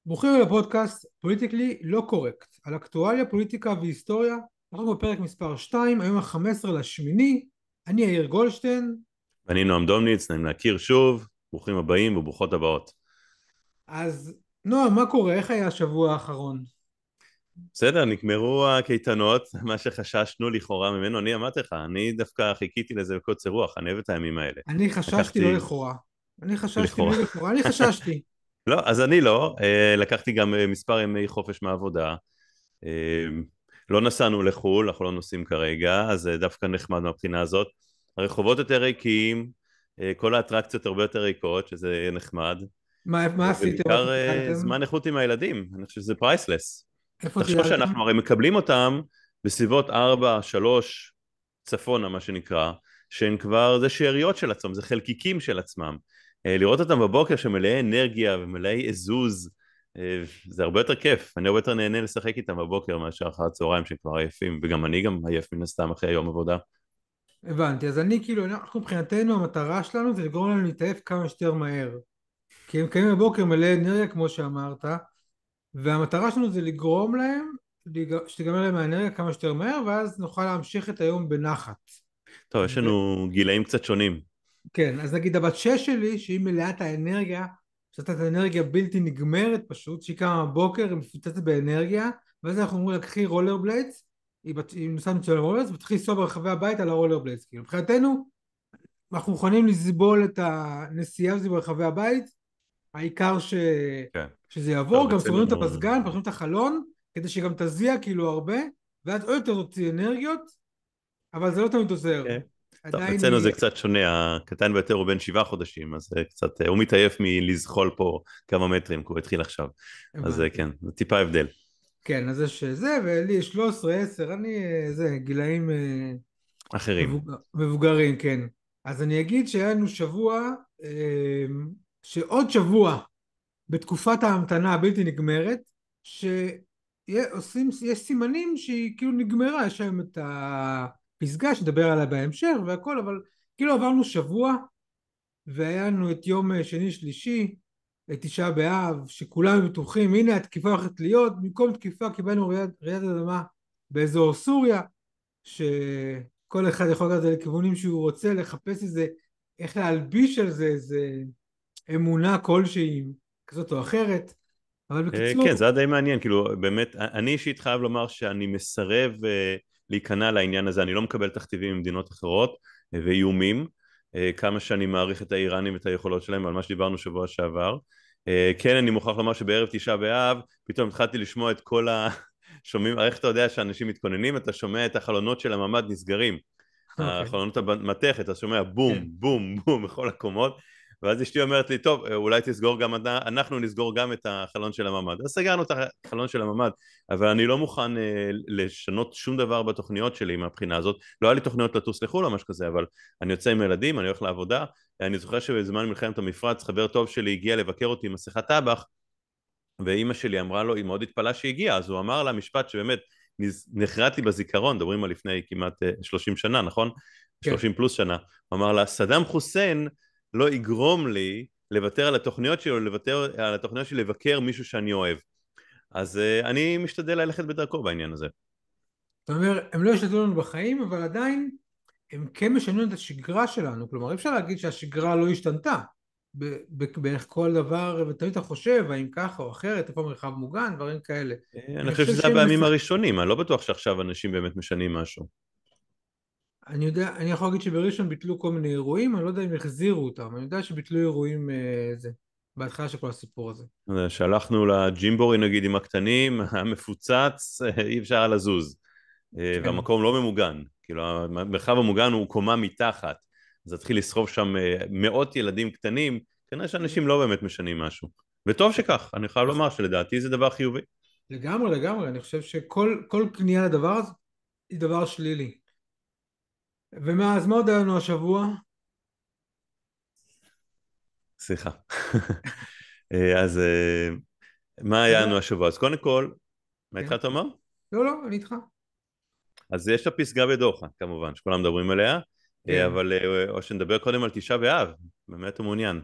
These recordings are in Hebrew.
ברוכים לפודקאסט פוליטיקלי לא קורקט על אקטואליה, פוליטיקה והיסטוריה. אנחנו בפרק מספר 2, היום ה-15 לשמיני. אני יאיר גולדשטיין. אני נועם דומניץ, נעים להכיר שוב, ברוכים הבאים וברוכות הבאות. אז נועם, מה קורה? איך היה השבוע האחרון? בסדר, נגמרו הקייטנות, מה שחששנו לכאורה ממנו. אני אמרתי לך, אני דווקא חיכיתי לזה בקוצר רוח, אני אוהב את הימים האלה. אני חששתי, לא לקחתי לכאורה. אני חששתי, לכאורה. לא לכאורה, אני חששתי. לא, אז אני לא, לקחתי גם מספר ימי חופש מהעבודה. אה, לא נסענו לחו"ל, אנחנו לא נוסעים כרגע, אז זה דווקא נחמד מהבחינה הזאת. הרחובות יותר ריקים, כל האטרקציות הרבה יותר ריקות, שזה נחמד. מה עשיתם? איפה ובעיקר טיילתם? זמן איכות עם הילדים, אני חושב שזה פרייסלס. איפה תחשוב טיילתם? שאנחנו הרי מקבלים אותם בסביבות 4, 3 צפונה מה שנקרא, שהן כבר, זה שאריות של עצמם, זה חלקיקים של עצמם. לראות אותם בבוקר שמלאי אנרגיה ומלאי עזוז, זה הרבה יותר כיף. אני הרבה יותר נהנה לשחק איתם בבוקר מאשר אחר הצהריים שהם כבר עייפים, וגם אני גם עייף מן הסתם אחרי יום עבודה. הבנתי, אז אני כאילו, אנחנו מבחינתנו המטרה שלנו זה לגרום להם להתעייף כמה שיותר מהר. כי הם קמים בבוקר מלא אנרגיה כמו שאמרת, והמטרה שלנו זה לגרום להם שתיגמר להם האנרגיה כמה שיותר מהר, ואז נוכל להמשיך את היום בנחת. טוב, יש לנו גילאים קצת שונים. כן, אז נגיד הבת שש שלי שהיא מלאת האנרגיה, שתת אנרגיה בלתי נגמרת פשוט, שהיא קמה בבוקר, היא מפוצצת באנרגיה, ואז אנחנו אומרים לה קחי רולר בליידס, היא נוסעת מצוין רולר בליידס ותתחיל לנסוע ברחבי הבית על הרולר בליידס. כאילו מבחינתנו אנחנו מוכנים לסבול את הנסיעה הזו ברחבי הבית, העיקר כן. שזה יעבור. טוב, גם סוגרים את אצלנו... המזגן, פותחים את החלון כדי שגם תזיע כאילו הרבה, ואז עוד יותר תוציא אנרגיות, אבל זה לא תמיד עוזר. כן. טוב, עדיין אצלנו היא... זה קצת שונה, הקטן ביותר הוא בן 7 חודשים, אז זה קצת, הוא מתעייף מלזחול פה כמה מטרים, כי הוא התחיל עכשיו. אז הבנתי. כן, זה טיפה הבדל. כן, אז יש זה, ולי יש 13, 10, אני, זה, גילאים אחרים. מבוגרים, כן. אז אני אגיד שהיה לנו שבוע, שעוד שבוע בתקופת ההמתנה הבלתי נגמרת, שעושים, יש סימנים שהיא כאילו נגמרה, יש היום את הפסגה שנדבר עליה בהמשך והכל, אבל כאילו עברנו שבוע, והיה לנו את יום שני שלישי, את תשעה באב, שכולם בטוחים, הנה התקיפה הולכת להיות, במקום תקיפה קיבלנו רעידת אדמה באזור סוריה, שכל אחד יכול לקחת את זה לכיוונים שהוא רוצה, לחפש איזה, איך להלביש על זה איזה אמונה כלשהי, כזאת או אחרת. אבל כן, בקיצור, זה היה די מעניין, כאילו באמת, אני אישית חייב לומר שאני מסרב להיכנע לעניין הזה, אני לא מקבל תכתיבים ממדינות אחרות ואיומים, כמה שאני מעריך את האיראנים ואת היכולות שלהם, על מה שדיברנו שבוע שעבר. כן, אני מוכרח לומר שבערב תשעה באב, פתאום התחלתי לשמוע את כל שומעים, איך אתה יודע שאנשים מתכוננים, אתה שומע את החלונות של הממ"ד נסגרים, אוקיי, החלונות המתכת, אתה שומע בום, כן. בום, בום בכל הקומות, ואז אשתי אומרת לי, טוב, אולי תסגור גם, אנחנו נסגור גם את החלון של הממ"ד. אז סגרנו את החלון של הממ"ד, אבל אני לא מוכן לשנות שום דבר בתוכניות שלי מהבחינה הזאת. לא היה לי תוכניות לטוס לחו"ל או משהו כזה, אבל אני יוצא עם ילדים, אני הולך לעבודה. אני זוכר שבזמן מלחמת המפרץ, חבר טוב שלי הגיע לבקר אותי עם מסכת טבח, ואימא שלי אמרה לו, היא מאוד התפלאה שהגיעה, אז הוא אמר לה משפט שבאמת נחרט לי בזיכרון, מדברים על לפני כמעט 30 שנה, נכון? כן. 30 פלוס שנה. הוא אמר לה, סדאם חוסיין לא יגרום לי לוותר על התוכניות שלי, או לוותר על התוכניות שלי לבקר מישהו שאני אוהב. אז אני משתדל ללכת בדרכו בעניין הזה. זאת אומרת, הם לא ישתתפו לנו בחיים, אבל עדיין הם כן משנים את השגרה שלנו. כלומר, אי אפשר להגיד שהשגרה לא השתנתה. בערך כל דבר, ותמיד אתה חושב, האם ככה או אחרת, איפה מרחב מוגן, דברים כאלה. אני אני חושב חושב שזה היה שהם בימים הראשונים, אני לא בטוח שעכשיו אנשים באמת משנים משהו. אני יודע, אני יכול להגיד שבראשון ביטלו כל מיני אירועים, אני לא יודע אם החזירו אותם, אני יודע שביטלו אירועים זה, בהתחלה של כל הסיפור הזה. שלחנו לג'ימבורי נגיד עם הקטנים, היה מפוצץ, אי אפשר היה לזוז. כן. והמקום לא ממוגן, כאילו המרחב המוגן הוא קומה מתחת, אז התחיל לסחוב שם מאות ילדים קטנים, כנראה שאנשים לא באמת משנים משהו, וטוב שכך, אני חייב לומר שלדעתי זה דבר חיובי. לגמרי, לגמרי, אני חושב שכל כל כניעה לדבר הזה היא דבר שלילי. ומה, אז מה עוד היה לנו השבוע? סליחה. אז מה אז היה לנו השבוע? אז קודם כל, מה כן. התחלת לומר? לא, לא, אני איתך. אז יש את הפסגה בדוחה, כמובן, שכולם מדברים עליה, כן. אבל או שנדבר קודם על תשעה באב, באמת הוא מעוניין.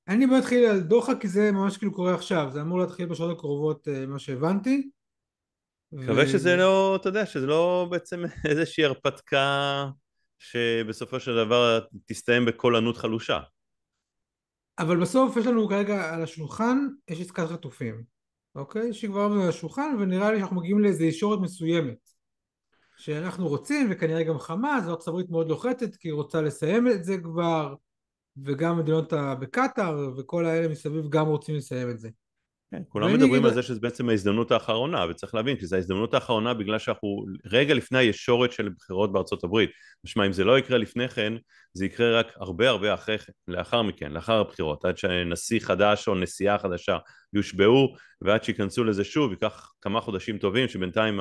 אני בוא נתחיל על דוחה כי זה ממש כאילו קורה עכשיו, זה אמור להתחיל בשעות הקרובות מה שהבנתי. מקווה שזה ו... לא, אתה יודע, שזה לא בעצם איזושהי הרפתקה שבסופו של דבר תסתיים בקולנות חלושה. אבל בסוף יש לנו כרגע על השולחן, יש עסקת חטופים, אוקיי? שכבר על השולחן, ונראה לי שאנחנו מגיעים לאיזו ישורת מסוימת שאנחנו רוצים, וכנראה גם חמאס, וארצות הברית מאוד לוחצת כי היא רוצה לסיים את זה כבר, וגם מדינות בקטאר וכל האלה מסביב גם רוצים לסיים את זה. כן, כולם ואני אגיד, מדברים על זה שזה בעצם ההזדמנות האחרונה, וצריך להבין שזו ההזדמנות האחרונה בגלל שאנחנו רגע לפני הישורת של בחירות בארצות הברית. משמע, אם זה לא יקרה לפני כן, זה יקרה רק הרבה הרבה אחרי כן, לאחר מכן, לאחר הבחירות, עד שנשיא חדש או נשיאה חדשה יושבעו, ועד שיכנסו לזה שוב, ייקח כמה חודשים טובים, שבינתיים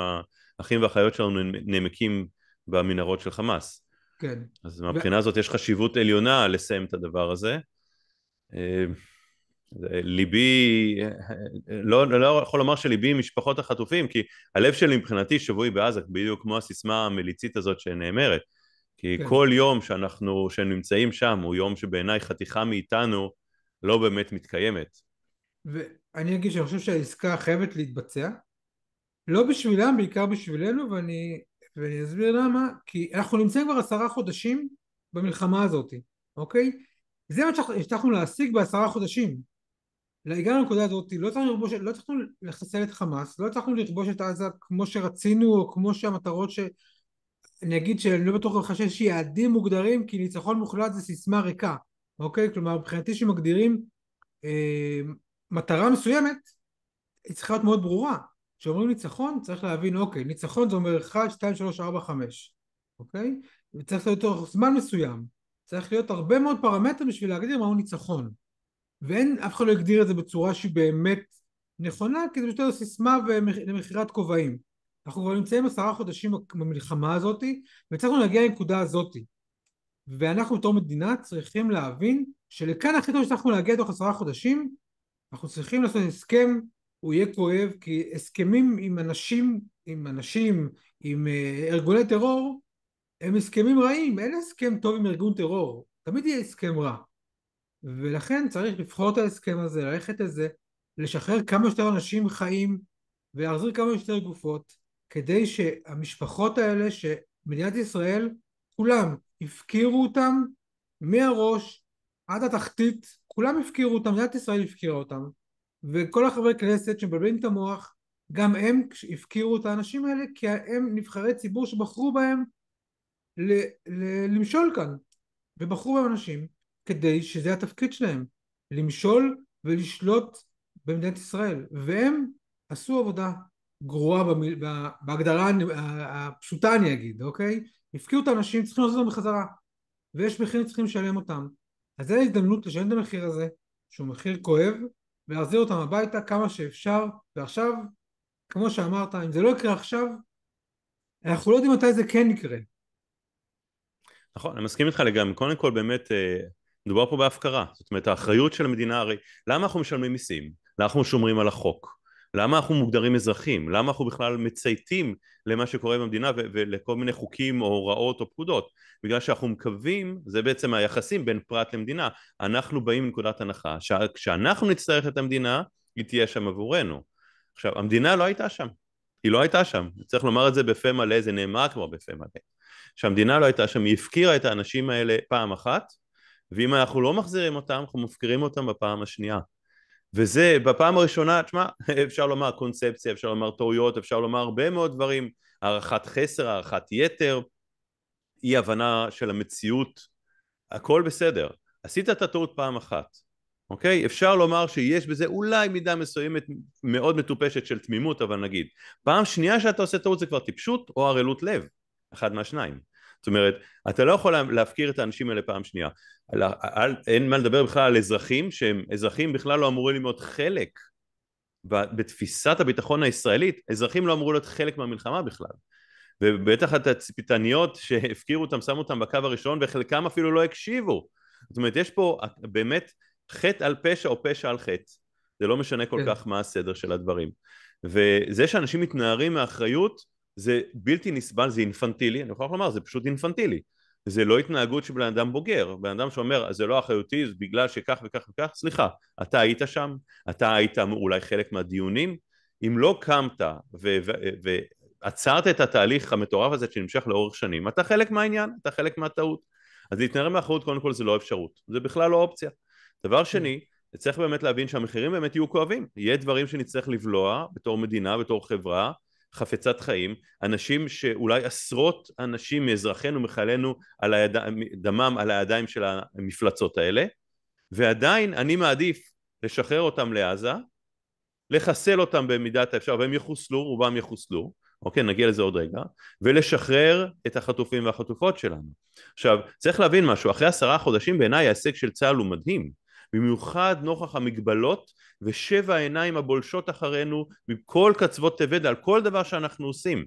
האחים והאחיות שלנו נמקים במנהרות של חמאס. כן. אז מהבחינה הזאת יש חשיבות עליונה לסיים את הדבר הזה. ליבי, לא יכול לומר שליבי עם משפחות החטופים, כי הלב שלי מבחינתי שבוי בעזה, בדיוק כמו הסיסמה המליצית הזאת שנאמרת, כי כן. כל יום שנמצאים שם הוא יום שבעיניי חתיכה מאיתנו לא באמת מתקיימת. ואני אגיד שאני חושב שהעסקה חייבת להתבצע, לא בשבילם, בעיקר בשבילנו, ואני אסביר למה, כי אנחנו נמצאים כבר 10 חודשים במלחמה הזאת, אוקיי? זה מה שהצלחנו להשיג ב10 חודשים. הגענו לנקודה הזאת, לא הצלחנו לחסל את חמאס, לא הצלחנו לכבוש את עזה כמו שרצינו, או כמו שהמטרות אני אגיד שאני לא בטוח לך שיש יעדים מוגדרים, כי ניצחון מוחלט זה סיסמה ריקה, אוקיי? כלומר, מבחינתי שמגדירים אה, מטרה מסוימת, היא צריכה להיות מאוד ברורה. כשאומרים ניצחון צריך להבין, אוקיי, ניצחון זה אומר 1, 2, 3, 4, 5, אוקיי? וצריך להיות תוך זמן מסוים, צריך להיות הרבה מאוד פרמטרים בשביל להגדיר מהו ניצחון, ואין, אף אחד לא הגדיר את זה בצורה שהיא באמת נכונה, כי זה פשוט סיסמה למכירת כובעים. אנחנו כבר נמצאים 10 חודשים במלחמה הזאת, וצריכנו להגיע לנקודה הזאת, ואנחנו בתור מדינה צריכים להבין שלכאן הכי טוב שצריכנו להגיע תוך 10 חודשים. אנחנו צריכים לעשות הסכם, הוא יהיה כואב, כי הסכמים עם ארגוני טרור הם הסכמים רעים, אין הסכם טוב עם ארגון טרור, תמיד יהיה הסכם רע, ולכן צריך לבחור את ההסכם הזה, ללכת את זה, לשחרר כמה שיותר אנשים חיים ולהחזיר כמה שיותר גופות, כדי שהמשפחות האלה שמדינת ישראל כולם הפקירו אותם מהראש עד התחתית, כולם הפקירו אותם, מדינת ישראל הפקירה אותם, וכל החברי כנסת שמבלבלים את המוח גם הם הפקירו את האנשים האלה, כי הם נבחרי ציבור שבחרו בהם למשול כאן, ובחרו בהם אנשים כדי שזה התפקיד שלהם, למשול ולשלוט במדינת ישראל, והם עשו עבודה גרועה בהגדרה הפשוטה, אני אגיד, אוקיי? הפקיעו את האנשים, צריכים לעשות אותם בחזרה, ויש מחירים צריכים לשלם אותם. אז זו ההזדמנות לשלם את המחיר הזה, שהוא מחיר כואב, ולהחזיר אותם הביתה כמה שאפשר. ועכשיו, כמו שאמרת, אם זה לא יקרה עכשיו, אנחנו לא יודעים מתי זה כן יקרה. נכון, אני מסכים איתך לגמרי. קודם כל באמת מדובר פה בהפקרה, זאת אומרת האחריות של המדינה, הרי למה אנחנו משלמים מיסים? למה אנחנו שומרים על החוק? למה אנחנו מוגדרים אזרחים? למה אנחנו בכלל מצייתים למה שקורה במדינה ולכל מיני חוקים או הוראות או פקודות? בגלל שאנחנו מקווים, זה בעצם היחסים בין פרט למדינה, אנחנו באים מנקודת הנחה שכשאנחנו נצטרך את המדינה היא תהיה שם עבורנו. עכשיו המדינה לא הייתה שם, היא לא הייתה שם, צריך לומר את זה בפה מלא, זה נאמר כבר בפה מלא, שהמדינה לא הייתה שם, היא הפקירה את האנשים האלה פעם אחת, ואם אנחנו לא מחזירים אותם, אנחנו מפקירים אותם בפעם השנייה. וזה בפעם הראשונה, תשמע, אפשר לומר קונספציה, אפשר לומר טעויות, אפשר לומר הרבה מאוד דברים, הערכת חסר, הערכת יתר, אי הבנה של המציאות, הכל בסדר. עשית את הטעות פעם אחת, אוקיי? אפשר לומר שיש בזה אולי מידה מסוימת מאוד מטופשת של תמימות, אבל נגיד, פעם שנייה שאתה עושה טעות זה כבר טיפשות או ערלות לב, אחד מהשניים. זאת אומרת, אתה לא יכול להפקיר את האנשים האלה פעם שנייה. אין מה לדבר בכלל על אזרחים, שהם אזרחים בכלל לא אמורים להיות חלק בתפיסת הביטחון הישראלית, אזרחים לא אמורים להיות חלק מהמלחמה בכלל. ובטח את הציפיתניות שהפקירו אותם, שמו אותם בקו הראשון, וחלקם אפילו לא הקשיבו. זאת אומרת, יש פה באמת חטא על פשע או פשע על חטא. זה לא משנה כל כן. כך מה הסדר של הדברים. וזה שאנשים מתנערים מאחריות, זה בלתי נסבל, זה אינפנטילי, אני יכול לומר, זה פשוט אינפנטילי. זה לא התנהגות של בן אדם בוגר, בן אדם שאומר זה לא אחריותי, זה בגלל שכך וכך וכך, סליחה, אתה היית שם, אתה היית אולי חלק מהדיונים, אם לא קמת ועצרת את התהליך המטורף הזה שנמשך לאורך שנים, אתה חלק מהעניין, אתה חלק מהטעות, אז להתנער מאחריות קודם כל זה לא אפשרות, זה בכלל לא אופציה. דבר כן. שני, צריך באמת להבין שהמחירים באמת יהיו כואבים, יהיה דברים שנצטרך לבלוע בתור מדינה, בתור חברה חפצת חיים, אנשים שאולי עשרות אנשים מאזרחינו מחיילינו על דמם על הידיים של המפלצות האלה, ועדיין אני מעדיף לשחרר אותם לעזה, לחסל אותם במידת האפשר, והם יחוסלו, רובם יחוסלו, אוקיי, נגיע לזה עוד רגע, ולשחרר את החטופים והחטופות שלנו. עכשיו, צריך להבין משהו, אחרי 10 חודשים בעיניי ההישג של צה"ל הוא מדהים, במיוחד נוכח המגבלות ושבע העיניים הבולשות אחרינו מכל קצוות תבל על כל דבר שאנחנו עושים.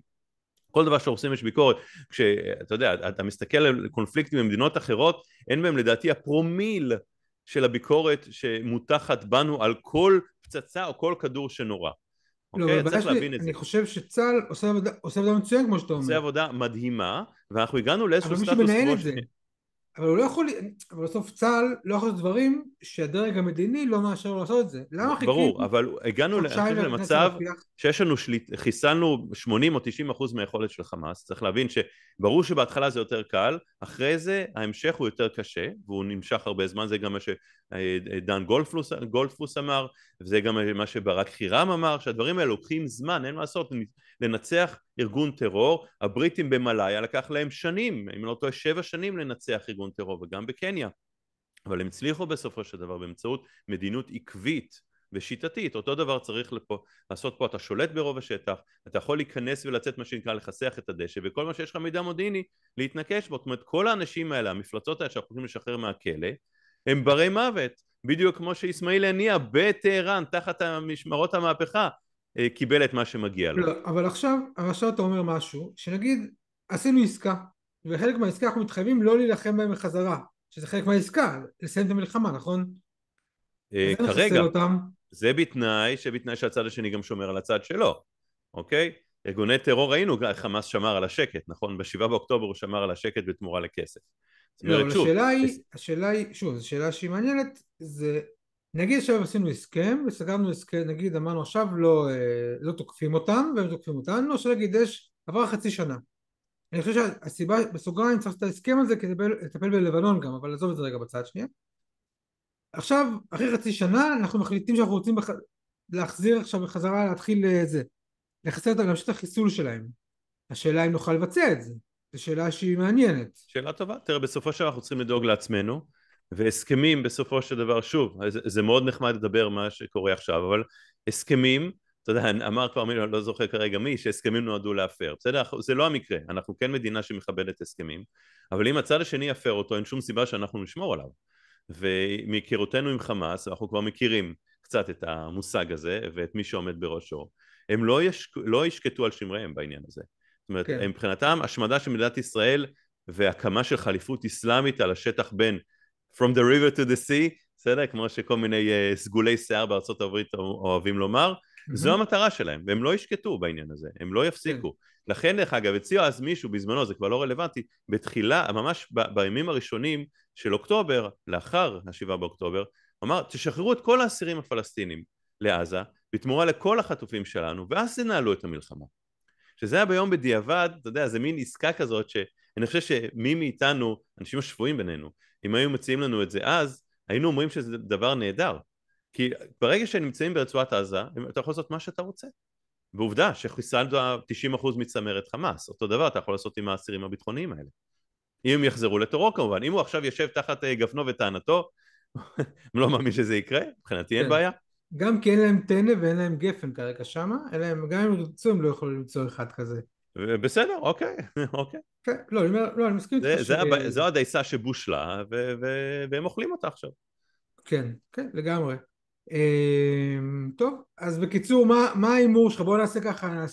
כל דבר שעושים יש ביקורת, כשאתה יודע, אתה מסתכל על קונפליקטים במדינות אחרות, אין בהם לדעתי הפרומיל של הביקורת שמותחת בנו על כל פצצה או כל כדור שנורא. לא, אבל אוקיי? הבעיה צריך שלי, להבין את זה. אני חושב שצה"ל עושה עבודה מצוין כמו שאתה עושה אומר, עבודה מדהימה, ואנחנו הגענו לאיזשהו אבל מי סטטוס שמנהל קוו את זה, אבל הוא לא יכול, אבל בסוף צה"ל לא יכול לעשות דברים שהדרג המדיני לא מאשר לו לעשות את זה. למה ברור, חיכינו אבל הגענו, אני חודשיים חושב, להיכנס למצב לרפיח? שיש לנו חיסלנו 80 או 90% מהיכולת של חמאס, צריך להבין שברור שבהתחלה זה יותר קל, אחרי זה ההמשך הוא יותר קשה, והוא נמשך הרבה זמן, זה גם מה שדן גולדפוס אמר, וזה גם מה שברק חירם אמר, שהדברים האלה לוקחים זמן, אין מה לעשות, לנצח ארגון טרור, הבריטים במלאיה לקח להם שנים, אם לא טועה 7 שנים לנצח ארגון טרור, וגם בקניה. אבל הם הצליחו בסופו של דבר באמצעות מדיניות עקבית ושיטתית. אותו דבר צריך לעשות פה, אתה שולט ברוב השטח, אתה יכול להיכנס ולצאת מה שנקרא לחסח את הדשא, וכל מה שיש לך מידע מודיעיני להתנקש בו. זאת אומרת, כל האנשים האלה, המפלצות האלה שאנחנו יכולים לשחרר מהכלא, הם ברי מוות, בדיוק כמו שאיסמעיל הנייה בטהרן תחת משמרות המהפכה קיבל את מה שמגיע לו. לא, אבל עכשיו אתה אומר משהו, שנגיד עשינו עסקה, וחלק מהעסקה אנחנו מתחייבים לא להילחם בהם בחזרה, שזה חלק מהעסקה, לסיים את המלחמה, נכון? אז אין לחסל כרגע אותם. זה בתנאי שהצד השני גם שומר על הצד שלו, אוקיי? ארגוני טרור ראינו, חמאס שמר על השקט, נכון? ב7 באוקטובר הוא שמר על השקט בתמורה לכסף. זאת לא, אבל אומרת, שוב, שוב, זו שאלה שהיא מעניינת, זה, נגיד עכשיו עשינו הסכם, וסגרנו הסכם, נגיד אמרנו עכשיו לא תוקפים אותם, והם תוקפים אותנו, עכשיו נגיד עבר חצי שנה. אני חושב שהסיבה, בסוגריים צריך את ההסכם הזה כדי לטפל בלבנון גם, אבל עזוב את זה רגע בצד שנייה. עכשיו, אחרי חצי שנה, אנחנו מחליטים שאנחנו רוצים להחזיר עכשיו בחזרה, להתחיל לחסל אותם, להמשיך את החיסול שלהם. השאלה אם נוכל לבצע את זה. זו שאלה שהיא מעניינת. שאלה טובה. תראה, בסופו של דבר אנחנו צריכים לדאוג לעצמנו, והסכמים בסופו של דבר, שוב, זה מאוד נחמד לדבר מה שקורה עכשיו, אבל הסכמים, אתה יודע, אמר כבר מי, לא זוכר כרגע מי, שהסכמים נועדו להפר, בסדר? זה לא המקרה, אנחנו כן מדינה שמכבדת הסכמים, אבל אם הצד השני יפר אותו, אין שום סיבה שאנחנו נשמור עליו. ומהיכרותנו עם חמאס, אנחנו כבר מכירים קצת את המושג הזה, ואת מי שעומד בראשו, הם לא ישקטו על שמריהם בעניין הזה. זאת אומרת, כן. מבחינתם, השמדה של מדינת ישראל והקמה של חליפות אסלאמית על השטח בין From the river to the sea, בסדר? כמו שכל מיני סגולי שיער בארצות הברית אוהבים לומר, זו המטרה שלהם, והם לא ישקטו בעניין הזה, הם לא יפסיקו. לכן דרך אגב, הציע אז מישהו בזמנו, זה כבר לא רלוונטי, בתחילה, ממש בימים הראשונים של אוקטובר, לאחר ה7 באוקטובר, אמר, תשחררו את כל האסירים הפלסטינים לעזה, בתמורה לכל החטופים שלנו, ואז תנהלו את המלחמה. שזה היה ביום בדיעבד, אתה יודע, זה מין עסקה כזאת שאני חושב שמי מאיתנו, אנשים השפויים בינינו, אם היו מציעים לנו את זה אז, היינו אומרים שזה דבר נהדר. כי ברגע שנמצאים ברצועת עזה, אתה יכול לעשות מה שאתה רוצה. ועובדה שחיסלת 90% מצמרת חמאס, אותו דבר אתה יכול לעשות עם האסירים הביטחוניים האלה. אם הם יחזרו לטרור כמובן, אם הוא עכשיו יושב תחת גפנו וטענתו, אני לא מאמין שזה יקרה, מבחינתי אין בעיה. גם כי אין להם טנא ואין להם גפן כרגע שמה, גם אם ירצו הם לא יכולים למצוא אחד כזה. בסדר, אוקיי, אוקיי. כן, לא, אני מסכים איתך זו הדייסה שבושלה, והם אוכלים אותה עכשיו. כן, כן, לגמרי. טוב, אז בקיצור, מה ההימור שלך? בואו נעשה ככה,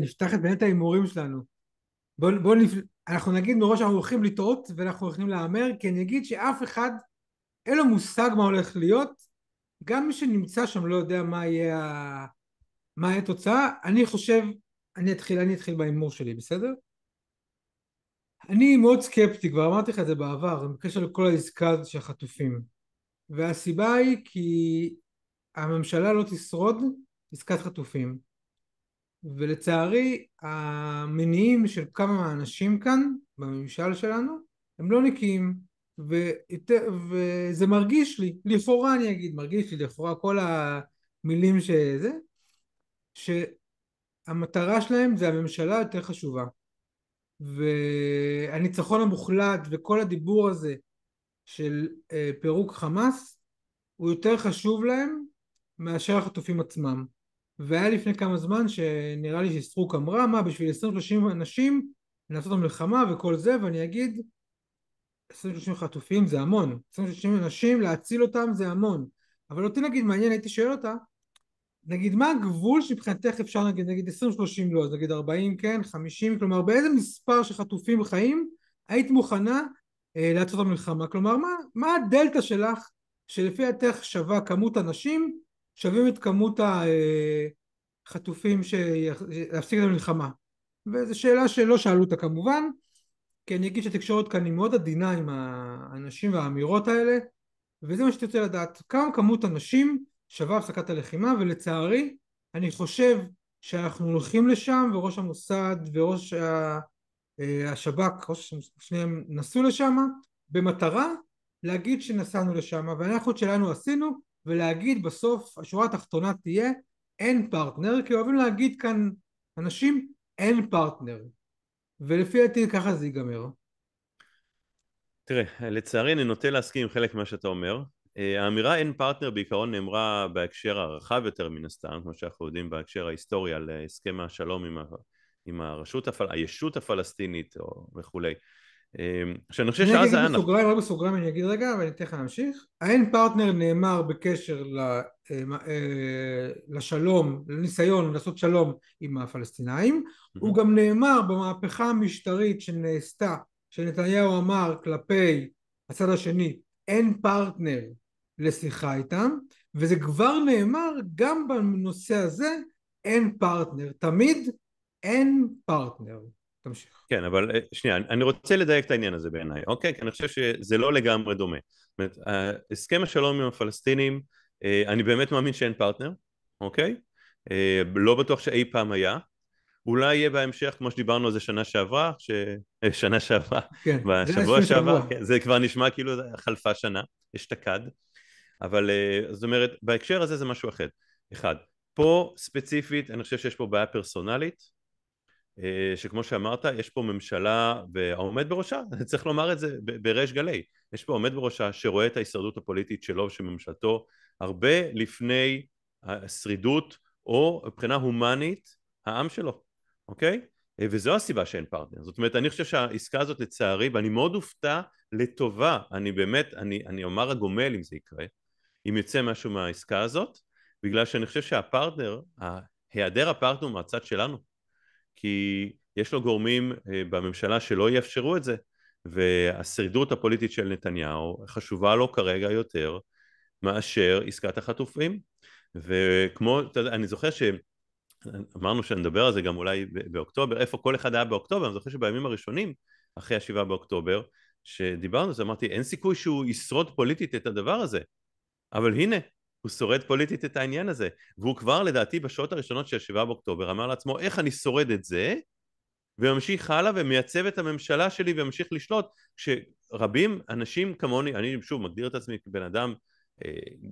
נפתח את באמת ההימורים שלנו. אנחנו נגיד מראש אנחנו הולכים לטעות, ואנחנו הולכים להמר, כי אני אגיד שאף אחד אין לו מושג מה הולך להיות, גם מי שנמצא שם לא יודע מה יהיה התוצאה. אני חושב, אני אתחיל בהימור שלי, בסדר? אני מאוד סקפטי, כבר אמרתי לך את זה בעבר, בקשר לכל העסקה הזאת של החטופים. והסיבה היא כי הממשלה לא תשרוד עסקת חטופים. ולצערי המניעים של כמה מהאנשים כאן בממשל שלנו הם לא נקיים, וזה מרגיש לי, לכאורה אני אגיד, מרגיש לי לכאורה כל המילים שזה, שהמטרה שלהם זה הממשלה יותר חשובה, והניצחון המוחלט וכל הדיבור הזה של פירוק חמאס הוא יותר חשוב להם מאשר החטופים עצמם. והיה לפני כמה זמן שנראה לי שסטרוק אמרה מה בשביל 20-30 אנשים לעשות המלחמה וכל זה, ואני אגיד 20-30 חטופים זה המון, 20-30 אנשים להציל אותם זה המון, אבל אותי נגיד מעניין, הייתי שואל אותה נגיד מה הגבול שמבחינתך אפשר נגיד 20-30 לא, אז נגיד 40 כן, 50, כלומר באיזה מספר של חטופים חיים היית מוכנה לעשות המלחמה, כלומר מה הדלתא שלך שלפי דעתך שווה כמות אנשים שווים את כמות החטופים להפסיק את המלחמה. וזו שאלה שלא שאלו אותה כמובן, כי אני אגיד שהתקשורת כאן היא מאוד עדינה עם האנשים והאמירות האלה, וזה מה שתרצה לדעת, כמה כמות אנשים שווה הפסקת הלחימה, ולצערי אני חושב שאנחנו הולכים לשם, וראש המוסד וראש השב"כ, שניהם נסעו לשם במטרה להגיד שנסענו לשם, ואנחנו את שלנו עשינו, ולהגיד בסוף השורה התחתונה תהיה אין פרטנר, כי אוהבים להגיד כאן אנשים אין פרטנר, ולפי דעתי ככה זה ייגמר. תראה, לצערי אני נוטה להסכים עם חלק ממה שאתה אומר. האמירה אין פרטנר בעיקרון נאמרה בהקשר הרחב יותר מן הסתם, כמו שאנחנו יודעים בהקשר ההיסטורי על הסכם השלום עם הישות הפלסטינית וכולי. שאני חושב אני רק שאז אגיד היה נכון. בסוגריים, רק בסוגריים אני אגיד רגע, ואני אתן לך להמשיך. האין פרטנר נאמר בקשר לשלום, לניסיון לעשות שלום עם הפלסטינאים, הוא גם נאמר במהפכה המשטרית שנעשתה, שנתניהו אמר כלפי הצד השני, אין פרטנר לשיחה איתם, וזה כבר נאמר גם בנושא הזה, אין פרטנר, תמיד אין פרטנר. תמשיך. כן, אבל שנייה, אני רוצה לדייק את העניין הזה בעיניי, אוקיי? כי אני חושב שזה לא לגמרי דומה. זאת אומרת, הסכם השלום עם הפלסטינים, אני באמת מאמין שאין פרטנר, אוקיי? לא בטוח שאי פעם היה. אולי יהיה בהמשך, כמו שדיברנו על זה שנה שעברה, שנה שעברה, כן, זה היה בשבוע לפני שעבר, שבוע. כן, זה כבר נשמע כאילו חלפה שנה, אשתקד. אבל זאת אומרת, בהקשר הזה זה משהו אחר. אחד, פה ספציפית, אני חושב שיש פה בעיה פרסונלית, שכמו שאמרת יש פה ממשלה והעומד בראשה, צריך לומר את זה בריש גלי, יש פה עומד בראשה שרואה את ההישרדות הפוליטית שלו ושל ממשלתו הרבה לפני השרידות או מבחינה הומנית העם שלו, אוקיי? וזו הסיבה שאין פרטנר. זאת אומרת, אני חושב שהעסקה הזאת לצערי, ואני מאוד הופתע לטובה, אני באמת, אני אומר הגומל אם זה יקרה, אם יצא משהו מהעסקה הזאת, בגלל שאני חושב שהפרטנר, היעדר הפרטנר מהצד שלנו, כי יש לו גורמים בממשלה שלא יאפשרו את זה, והשרידות הפוליטית של נתניהו חשובה לו כרגע יותר מאשר עסקת החטופים. וכמו, אני זוכר שאמרנו שנדבר על זה גם אולי באוקטובר, איפה כל אחד היה באוקטובר, אני זוכר שבימים הראשונים אחרי ה7 באוקטובר שדיברנו על זה, אמרתי אין סיכוי שהוא ישרוד פוליטית את הדבר הזה, אבל הנה הוא שורד פוליטית את העניין הזה, והוא כבר לדעתי בשעות הראשונות של 7 באוקטובר אמר לעצמו איך אני שורד את זה, וממשיך הלאה ומייצב את הממשלה שלי וממשיך לשלוט, כשרבים אנשים כמוני, אני שוב מגדיר את עצמי כבן אדם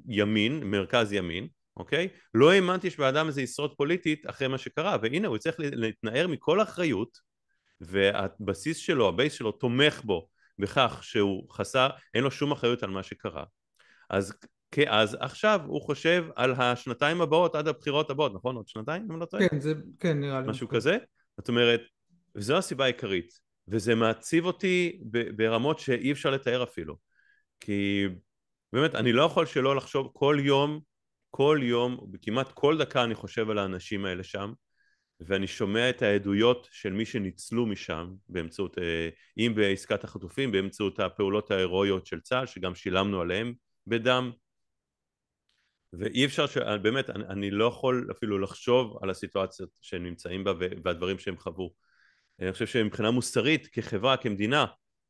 ימין, מרכז ימין, אוקיי? לא האמנתי שבן אדם הזה ישרוד פוליטית אחרי מה שקרה, והנה הוא צריך להתנער מכל אחריות, והבסיס שלו, הבייס שלו תומך בו בכך שהוא חסר, אין לו שום אחריות על מה שקרה. אז עכשיו הוא חושב על השנתיים הבאות עד הבחירות הבאות, נכון? עוד שנתיים אם לא טועה? כן, כן, נראה לי. משהו כזה? זאת אומרת, וזו הסיבה העיקרית, וזה מעציב אותי ברמות שאי אפשר לתאר אפילו, כי באמת אני לא יכול שלא לחשוב כל יום, כמעט כל דקה אני חושב על האנשים האלה שם, ואני שומע את העדויות של מי שניצלו משם באמצעות, אם בעסקת החטופים, באמצעות הפעולות ההירואיות של צה"ל, שגם שילמנו עליהם בדם, ואי אפשר, באמת אני לא יכול אפילו לחשוב על הסיטואציות שהם נמצאים בה והדברים שהם חוו. אני חושב שמבחינה מוסרית, כחברה, כמדינה,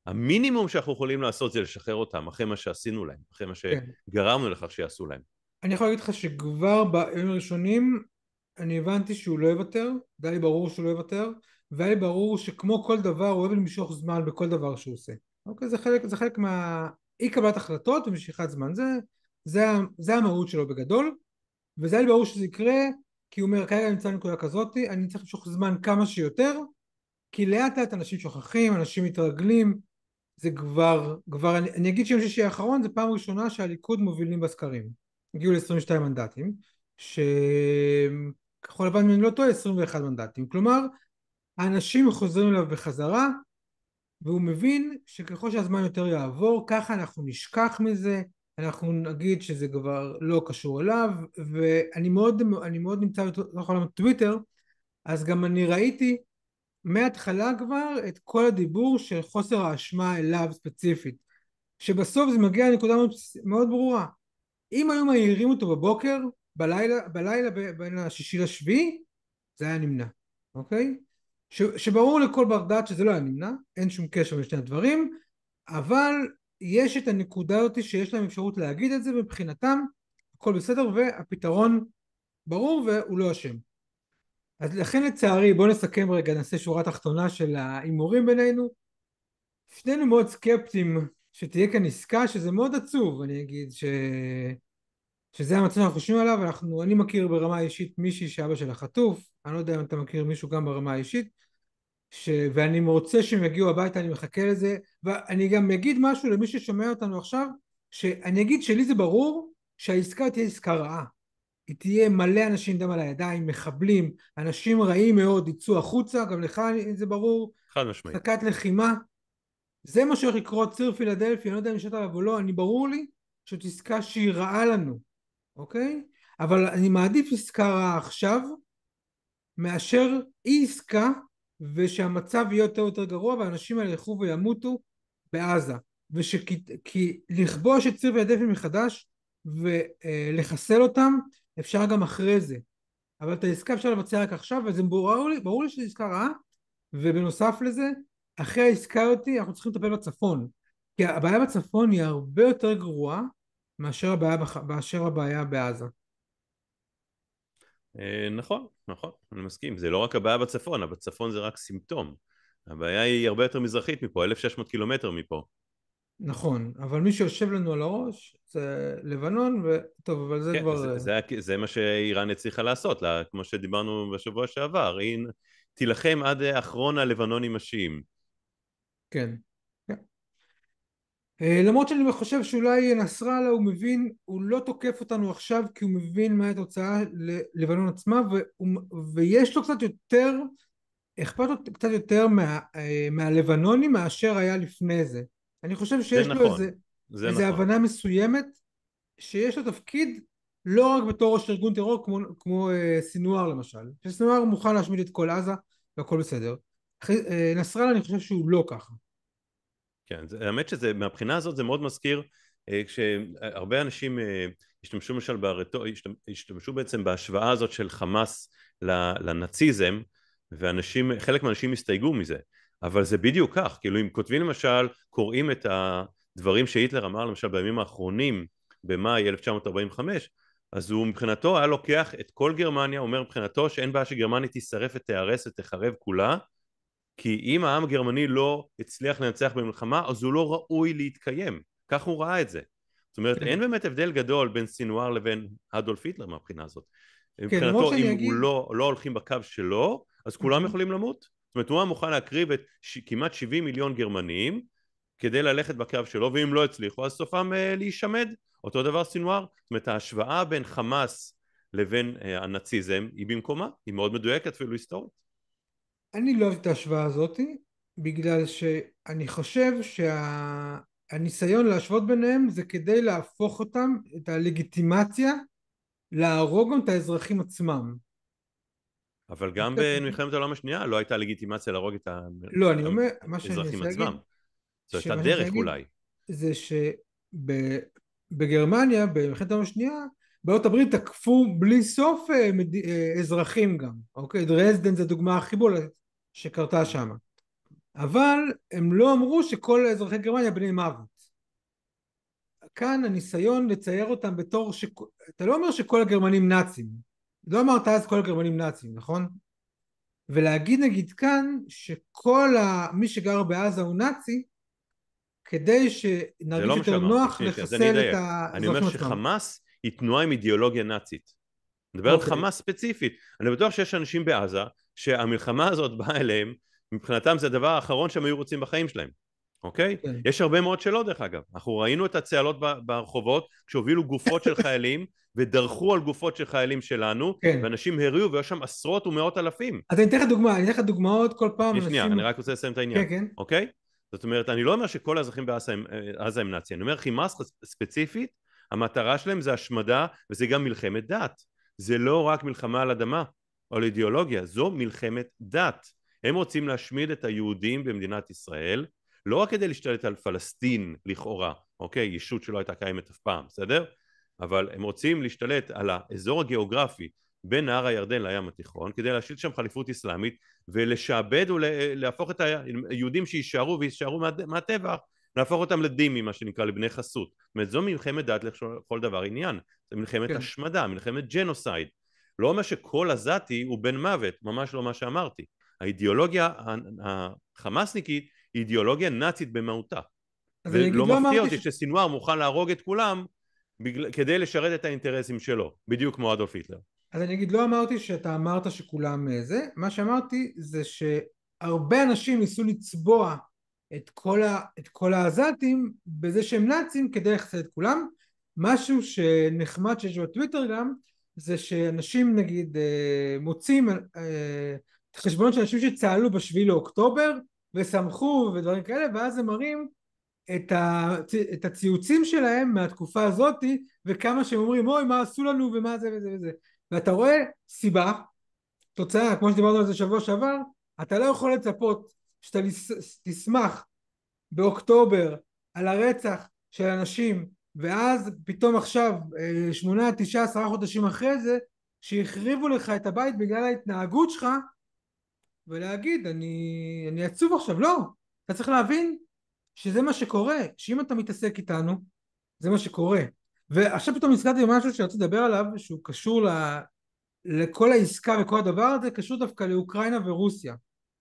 המינימום שאנחנו יכולים לעשות זה לשחרר אותם, אחרי מה שעשינו להם, אחרי מה כן. שגרמנו לכך שיעשו להם. אני יכול להגיד לך שכבר בימים הראשונים אני הבנתי שהוא לא יוותר, זה היה לי ברור שהוא לא יוותר, והיה לי ברור שכמו כל דבר הוא אוהב למשוך זמן בכל דבר שהוא עושה. אוקיי, זה חלק מהאי קבלת החלטות ומשיכת זמן, זה המהות שלו בגדול, וזה היה לי ברור שזה יקרה, כי הוא אומר כרגע אני נמצא בנקודה כזאת, אני צריך למשוך זמן כמה שיותר, כי לאט לאט אנשים שוכחים, אנשים מתרגלים, זה כבר אני אגיד שיום שישי האחרון זה פעם ראשונה שהליכוד מובילים בסקרים, הגיעו ל-22 מנדטים, שכחול לבן אם אני לא טועה 21 מנדטים, כלומר האנשים חוזרים אליו בחזרה, והוא מבין שככל שהזמן יותר יעבור ככה אנחנו נשכח מזה, אנחנו נגיד שזה כבר לא קשור אליו, ואני מאוד נמצא בתוך עולם הטוויטר, אז גם אני ראיתי מההתחלה כבר את כל הדיבור של חוסר האשמה אליו ספציפית, שבסוף זה מגיע לנקודה מאוד ברורה, אם היו מעירים אותו בבוקר, בלילה בין השישי לשביעי, זה היה נמנע, אוקיי? שברור לכל בר דעת שזה לא היה נמנע, אין שום קשר בין שני הדברים, אבל יש את הנקודה הזאת שיש להם אפשרות להגיד את זה, מבחינתם הכל בסדר והפתרון ברור והוא לא אשם. אז לכן לצערי, בואו נסכם רגע, נעשה שורה תחתונה של ההימורים בינינו. שנינו מאוד סקפטיים שתהיה כאן עסקה, שזה מאוד עצוב, אני אגיד שזה המצב שאנחנו חושבים עליו. אני מכיר ברמה אישית מישהי שאבא שלה חטוף, אני לא יודע אם אתה מכיר מישהו גם ברמה האישית, ואני רוצה שהם יגיעו הביתה, אני מחכה לזה, ואני גם אגיד משהו למי ששומע אותנו עכשיו, שאני אגיד שלי זה ברור שהעסקה תהיה עסקה רעה, היא תהיה מלא אנשים דם על הידיים, מחבלים, אנשים רעים מאוד יצאו החוצה, גם לך זה ברור, חד משמעית. הפסקת לחימה, זה מה שהולך לקרות, ציר פילדלפי, אני לא יודע אם נשארת עליו או לא, ברור לי שזאת עסקה שהיא רעה לנו, אוקיי? אבל אני מעדיף עסקה רעה עכשיו, מאשר אי עסקה, ושהמצב יהיה יותר גרוע, והאנשים האלה ילכו וימותו בעזה, כי לכבוש את ציר פילדלפי מחדש, ולחסל אותם, אפשר גם אחרי זה, אבל את העסקה אפשר לבצע רק עכשיו, וזה ברור לי שזו עסקה רעה, ובנוסף לזה, אחרי העסקה אותי אנחנו צריכים לטפל בצפון, כי הבעיה בצפון היא הרבה יותר גרועה מאשר הבעיה בעזה. נכון, נכון, אני מסכים, זה לא רק הבעיה בצפון, אבל בצפון זה רק סימפטום, הבעיה היא הרבה יותר מזרחית מפה, 1600 קילומטר מפה. נכון, אבל מי שיושב לנו על הראש זה לבנון, וטוב, אבל זה כן, כבר... זה מה שאיראן הצליחה לעשות, כמו שדיברנו בשבוע שעבר, היא תילחם עד אחרון הלבנונים השיעים. כן, כן. למרות שאני חושב שאולי נסראללה הוא מבין, הוא לא תוקף אותנו עכשיו כי הוא מבין מה התוצאה ללבנון עצמה, ויש לו קצת יותר, אכפת לו קצת יותר מהלבנונים מאשר היה לפני זה. אני חושב זה שיש לו נכון, זה איזה נכון. הבנה מסוימת שיש לו תפקיד לא רק בתור ראש ארגון טרור כמו סינואר למשל, שסינואר מוכן להשמיד את כל עזה והכל בסדר. נסראללה אני חושב שהוא לא ככה. כן, האמת שזה, מהבחינה הזאת זה מאוד מזכיר, כשהרבה אנשים השתמשו למשל השתמשו בעצם בהשוואה הזאת של חמאס לנאציזם, חלק מהאנשים הסתייגו מזה, אבל זה בדיוק כך, כאילו אם כותבים למשל, קוראים את הדברים שהיטלר אמר למשל בימים האחרונים, במאי 1945, אז הוא מבחינתו היה לוקח את כל גרמניה, אומר מבחינתו שאין בעיה שגרמניה תישרף ותיהרס ותחרב כולה, כי אם העם הגרמני לא הצליח לנצח במלחמה, אז הוא לא ראוי להתקיים. כך הוא ראה את זה. זאת אומרת, כן. אין באמת הבדל גדול בין סינואר לבין אדולף היטלר מהבחינה הזאת. כן, למרות מבחינתו, אם שאני הוא אגיד... לא הולכים בקו שלו, אז כולם יכולים למות. זאת אומרת, הוא היה מוכן להקריב את כמעט 70 מיליון גרמנים, כדי ללכת בקו שלו, ואם לא הצליחו, אז סופם להישמד. אותו דבר סינואר. זאת אומרת, ההשוואה בין חמאס לבין הנאציזם היא במקומה, היא מאוד מדויקת אפילו היסטורית. אני לא אוהב את ההשוואה הזאת, בגלל שאני חושב שהניסיון להשוות ביניהם זה כדי להפוך אותם, את הלגיטימציה, להרוג גם את האזרחים עצמם. אבל גם במלחמת העולם השנייה לא הייתה לגיטימציה להרוג את לא, אני אומר, מה שאני האזרחים רוצה להגיד, עצמם. זו הייתה דרך אולי. זה שבגרמניה, במלחמת העולם השנייה, בעלות הברית תקפו בלי סוף אזרחים גם, אוקיי? דרזדן זה הדוגמה הכי בולטת, שקרתה שם. אבל הם לא אמרו שכל אזרחי גרמניה בני מוות. כאן הניסיון לצייר אותם בתור אתה לא אומר שכל הגרמנים נאצים. לא אמרת אז כל הגרמנים נאצים, נכון? ולהגיד נגיד כאן מי שגר בעזה הוא נאצי, כדי זה שנרגיש לא מה יותר שאמרתי, נוח אז אני לחסל את אדייק. אני אומר האזרחים עצמם. שחמאס היא תנועה עם אידיאולוגיה נאצית. אני מדבר על אוקיי, חמאס ספציפית. אני בטוח שיש אנשים בעזה שהמלחמה הזאת באה אליהם, מבחינתם זה הדבר האחרון שהם היו רוצים בחיים שלהם. אוקיי? כן, יש הרבה מאוד שלא דרך אגב. אנחנו ראינו את הצהלות ברחובות כשהובילו גופות של חיילים ודרכו על גופות של חיילים שלנו, כן. ואנשים הריעו והיו שם עשרות ומאות אלפים. אז אני אתן לך דוגמה, אני אתן לך דוגמאות כל פעם שנייה, אנשים... אני רק רוצה לסיים את כן, העניין, כן, אוקיי? זאת אומרת, אני לא אומר שכל האזרחים בעזה הם נאצים, אני אומר חמאס ספציפית, המטרה שלהם זה השמדה, וזה גם מלחמת דת. זה לא רק מלחמה על אדמה או על אידיאולוגיה, זו מלחמת דת. הם רוצים להשמיד את היהודים במדינת ישראל, לא רק כדי להשתלט על פלסטין לכאורה, אוקיי? ישות שלא הייתה קיימת אף פעם, בסדר? אבל הם רוצים להשתלט על האזור הגיאוגרפי בין נהר הירדן לים התיכון, כדי להשליט שם חליפות אסלאמית ולשעבד ולהפוך את היהודים שישארו וישארו מהטבח, להפוך אותם לדימים, מה שנקרא, לבני חסות. זאת אומרת, זו מלחמת דת לכל דבר עניין. זו מלחמת כן. השמדה, מלחמת ג'נוסייד. לא אומר שכל עזתי הוא בן מוות, ממש לא מה שאמרתי. האידיאולוגיה החמאסניקית היא אידיאולוגיה נאצית במהותה. אז אני אגיד, ולא לא מפתיע אמרתי אותי שסינואר מוכן להרוג את כולם כדי לשרת את האינטרסים שלו, בדיוק כמו אדולף היטלר. אז אני אגיד, לא אמרתי שאתה אמרת שכולם זה, מה שאמרתי זה שהרבה אנשים ניסו לצבוע את כל העזתים בזה שהם נאצים כדי לחסל את כולם. משהו שנחמד שיש בטוויטר גם, זה שאנשים נגיד מוצאים חשבונות של אנשים שצהלו בשביעי לאוקטובר ושמחו ודברים כאלה, ואז הם מראים את הציוצים שלהם מהתקופה הזאת, וכמה שהם אומרים אוי מה עשו לנו ומה זה וזה וזה, ואתה רואה סיבה, תוצאה, כמו שדיברנו על זה שבוע שעבר. אתה לא יכול לצפות שאתה תשמח באוקטובר על הרצח של אנשים, ואז פתאום עכשיו 8, 9, 10 חודשים אחרי זה שהחריבו לך את הבית בגלל ההתנהגות שלך, ולהגיד אני עצוב עכשיו. לא, אתה צריך להבין שזה מה שקורה, שאם אתה מתעסק איתנו זה מה שקורה. ועכשיו פתאום נזכרתי במשהו שרציתי לדבר עליו, שהוא קשור לכל העסקה וכל הדבר הזה, קשור דווקא לאוקראינה ורוסיה.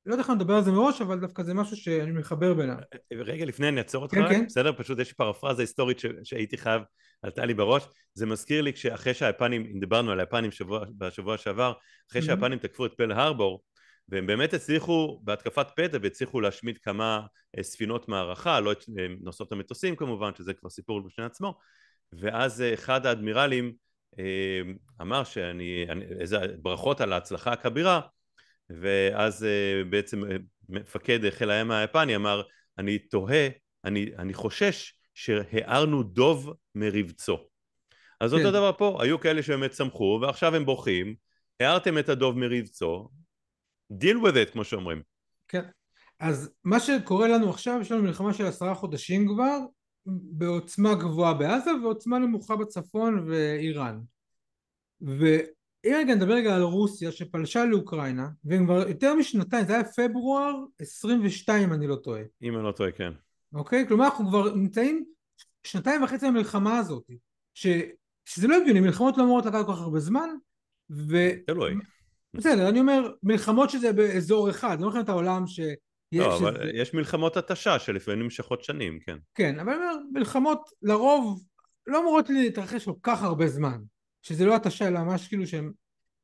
לא יודע איך אני מדבר על זה מראש, אבל דווקא זה משהו שאני מחבר ביניהם. רגע לפני אני אעצור אותך כן, רק, כן. בסדר? פשוט יש פרפרזה היסטורית שהייתי חייב, עלתה לי בראש. זה מזכיר לי כשאחרי שהיפנים, אם דיברנו על היפנים בשבוע שעבר, אחרי שהיפנים תקפו את פרל הרבור, והם באמת הצליחו בהתקפת פתע והצליחו להשמיד כמה ספינות מערכה, לא נוסעות המטוסים כמובן, שזה כבר סיפור בפני עצמו, ואז אחד האדמירלים אמר איזה ברכות על ההצלחה הכבירה, ואז בעצם מפקד חיל הים היפני אמר אני תוהה, אני חושש שהערנו דוב מרבצו. אז אותו כן, דבר פה, היו כאלה שבאמת שמחו ועכשיו הם בוכים, הערתם את הדוב מרבצו, deal with it כמו שאומרים. כן. אז מה שקורה לנו עכשיו, יש לנו מלחמה של 10 חודשים כבר, בעוצמה גבוהה בעזה ועוצמה נמוכה בצפון ואיראן. ואם רגע נדבר רגע על רוסיה שפלשה לאוקראינה, והם כבר יותר משנתיים, זה היה פברואר 22 אני לא טועה. אם אני לא טועה, כן. אוקיי? כלומר אנחנו כבר נמצאים 2.5 במלחמה הזאת, שזה לא הגיוני, מלחמות לא אמורות לקחת כל כך הרבה זמן, תלוי. בסדר, אני אומר מלחמות שזה באזור אחד, לא מלחמת העולם לא, שזה... אבל יש מלחמות התשה שלפעמים נמשכות שנים, כן. כן, אבל אני אומר, מלחמות לרוב לא אמורות להתרחש כל כך הרבה זמן, שזה לא התשה אלא ממש כאילו שהם...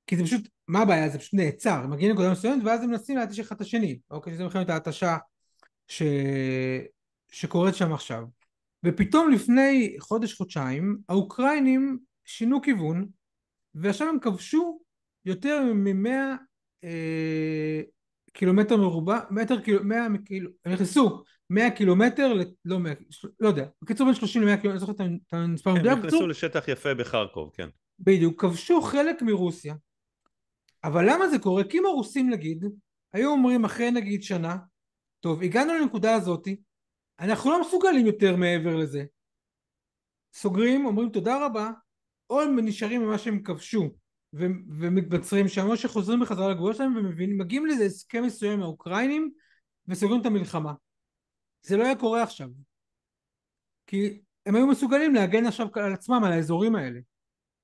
כי זה פשוט, מה הבעיה? זה פשוט נעצר, הם מגיעים לנקודה מסוימת ואז הם מנסים להתיש אחד את השני, אוקיי? שזה מלחמת ההתשה ש... שקורית שם עכשיו. ופתאום לפני חודש-חודשיים האוקראינים שינו כיוון, ועכשיו הם כבשו יותר מ-100 קילומטר מרובע, 100 קילו, הם נכנסו 100 קילומטר, לא 100, לא יודע, בקיצור בין 30 ל-100 קילומטר, אני זוכר את המספר הם מדויק, נכנסו לשטח יפה בחרקוב, כן. בדיוק, כבשו חלק מרוסיה. אבל למה זה קורה? כי אם הרוסים נגיד היו אומרים אחרי נגיד שנה, טוב הגענו לנקודה הזאתי, אנחנו לא מסוגלים יותר מעבר לזה, סוגרים, אומרים תודה רבה, או הם נשארים ממה שהם כבשו ומתבצרים שם, או שחוזרים בחזרה לגבולות שלהם ומגיעים לאיזה הסכם מסוים עם האוקראינים וסוגרים את המלחמה. זה לא היה קורה עכשיו, כי הם היו מסוגלים להגן עכשיו על עצמם, על האזורים האלה.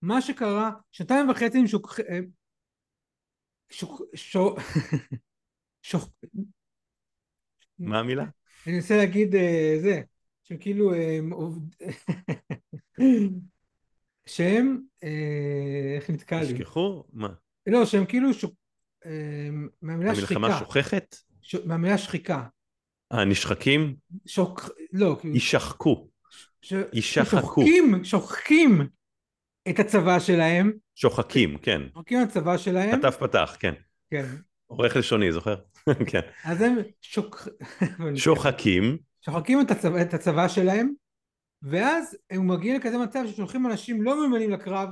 מה שקרה, 2.5 הם שוק, שוק, שוק, מה המילה? אני רוצה להגיד זה, שהם כאילו שהם, איך נתקע לי? נשכחו? מה? לא, שהם כאילו מהמילה המלחמה שחיקה, שוכחת? מהמילה שחיקה. נשחקים? לא, כאילו, יישחקו. יישחקו. שוחקים את הצבא שלהם, שוחקים, כן. שוחקים את הצבא שלהם, כתב פתח, כן. כן, עורך לשוני, זוכר? כן. אז הם שוחקים. שוחקים את הצבא שלהם, ואז הם מגיעים לכזה מצב ששולחים אנשים לא מאומנים לקרב,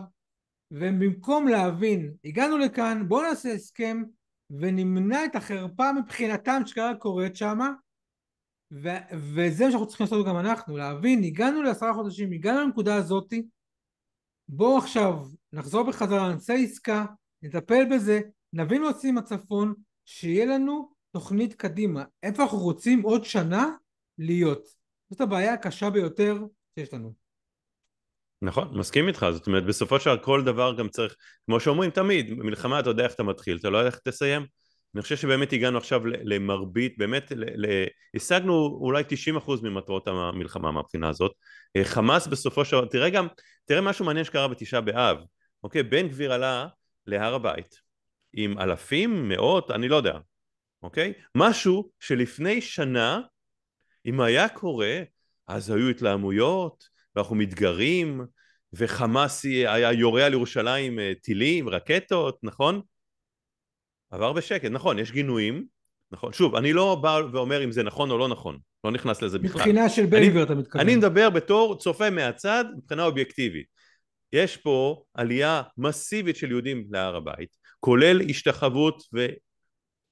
והם במקום להבין, הגענו לכאן, בואו נעשה הסכם, ונמנע את החרפה מבחינתם שכרגע קורית שמה, וזה מה שאנחנו צריכים לעשות גם אנחנו, להבין, הגענו ל10 חודשים, הגענו לנקודה הזאתי, בואו עכשיו נחזור בחזרה, נעשה עסקה, נטפל בזה, נבין מה עושים הצפון, שיהיה לנו תוכנית קדימה, איפה אנחנו רוצים עוד שנה להיות. זאת הבעיה הקשה ביותר שיש לנו. נכון, מסכים איתך, זאת אומרת בסופו של כל דבר גם צריך, כמו שאומרים תמיד, מלחמה אתה יודע איך אתה מתחיל, אתה לא יודע איך תסיים. אני חושב שבאמת הגענו עכשיו למרבית, באמת השגנו אולי 90% ממטרות המלחמה מהבחינה הזאת. חמאס בסופו של דבר, תראה משהו מעניין שקרה בתשעה באב, אוקיי, בן גביר עלה להר הבית עם אלפים, מאות, אני לא יודע, אוקיי, משהו שלפני שנה אם היה קורה אז היו התלהמויות ואנחנו מתגרים וחמאס היה יורה על ירושלים טילים, רקטות, נכון? עבר בשקט, נכון, יש גינויים, נכון, שוב, אני לא בא ואומר אם זה נכון או לא נכון, לא נכנס לזה בכלל. מבחינה של בן גביר אתה מתכוון. אני מדבר בתור צופה מהצד, מבחינה אובייקטיבית. יש פה עלייה מסיבית של יהודים להר הבית, כולל השתחוות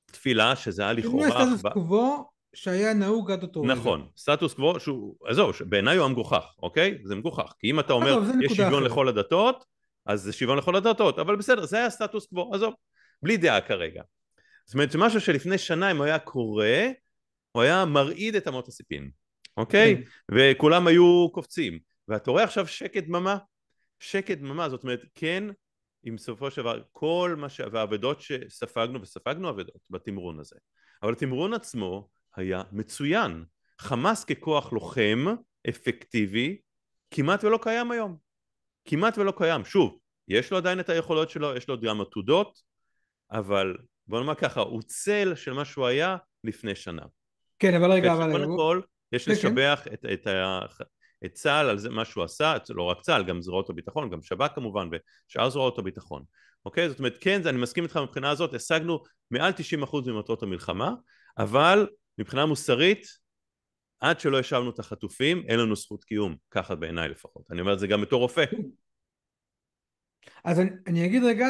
ותפילה, שזה היה לכאורה... סטטוס קוו שהיה נהוג עד אותו רגע. נכון, סטטוס קוו שהוא, עזוב, בעיניי הוא מגוחך, אוקיי? זה מגוחך, כי אם אתה אומר יש שוויון לכל הדתות, אז זה שוויון לכל הדתות, אבל בסדר, זה היה סטטוס קוו, עזוב, בלי דעה כרגע. זאת אומרת, משהו שלפני שנה אם הוא היה קורה, הוא היה מרעיד את אמות הסיפים, אוקיי? וכולם היו קופצים, ואתה רואה עכשיו שקט דממה, שקט דממה, זאת אומרת, כן, עם בסופו של דבר, כל מה והעבדות שספגנו, וספגנו עבדות בתמרון הזה, אבל התמרון עצמו היה מצוין. חמאס ככוח לוחם, אפקטיבי, כמעט ולא קיים היום. כמעט ולא קיים. שוב, יש לו עדיין את היכולות שלו, יש לו גם עתודות, אבל בוא נאמר ככה, הוא צל של מה שהוא היה לפני שנה. כן, אבל רגע, קודם כל, יש לשבח את צה"ל על זה מה שהוא עשה, לא רק צה"ל, גם זרועות הביטחון, גם שב"כ כמובן, ושאר זרועות הביטחון. אוקיי? זאת אומרת, כן, אני מסכים איתך מבחינה הזאת, השגנו מעל 90% ממטרות המלחמה, אבל מבחינה מוסרית, עד שלא ישבנו את החטופים, אין לנו זכות קיום, ככה בעיניי לפחות. אני אומר את זה גם בתור רופא. אז אני אגיד רגע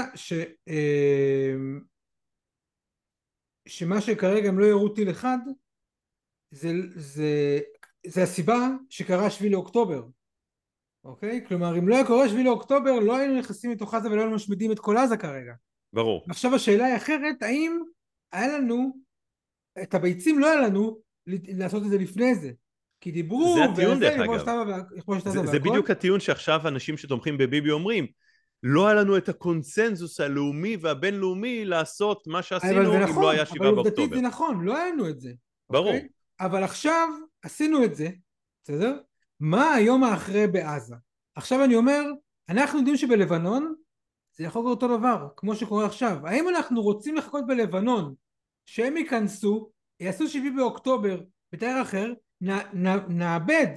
שמה שכרגע הם לא יראו טיל אחד, זה הסיבה שקרה 7 לאוקטובר. אוקיי? כלומר, אם לא היה קורה 7 לאוקטובר, לא היינו נכנסים לתוך עזה ולא היינו משמידים את כל עזה כרגע. ברור. עכשיו השאלה היא אחרת, האם היה לנו, את הביצים לא היה לנו לעשות את זה לפני זה? כי דיברו, זה הטיעון דרך אגב. זה בדיוק הטיעון שעכשיו אנשים שתומכים בביבי אומרים, לא היה לנו את הקונצנזוס הלאומי והבינלאומי לעשות מה שעשינו אם לא היה 7 באוקטובר. אבל עובדתית זה נכון, לא היה לנו את זה. ברור. אוקיי? אבל עכשיו עשינו את זה, בסדר? מה היום האחרי בעזה? עכשיו אני אומר, אנחנו יודעים שבלבנון זה יכול להיות אותו דבר, כמו שקורה עכשיו. האם אנחנו רוצים לחכות בלבנון שהם ייכנסו, יעשו 7 באוקטובר בתאר אחר, נאבד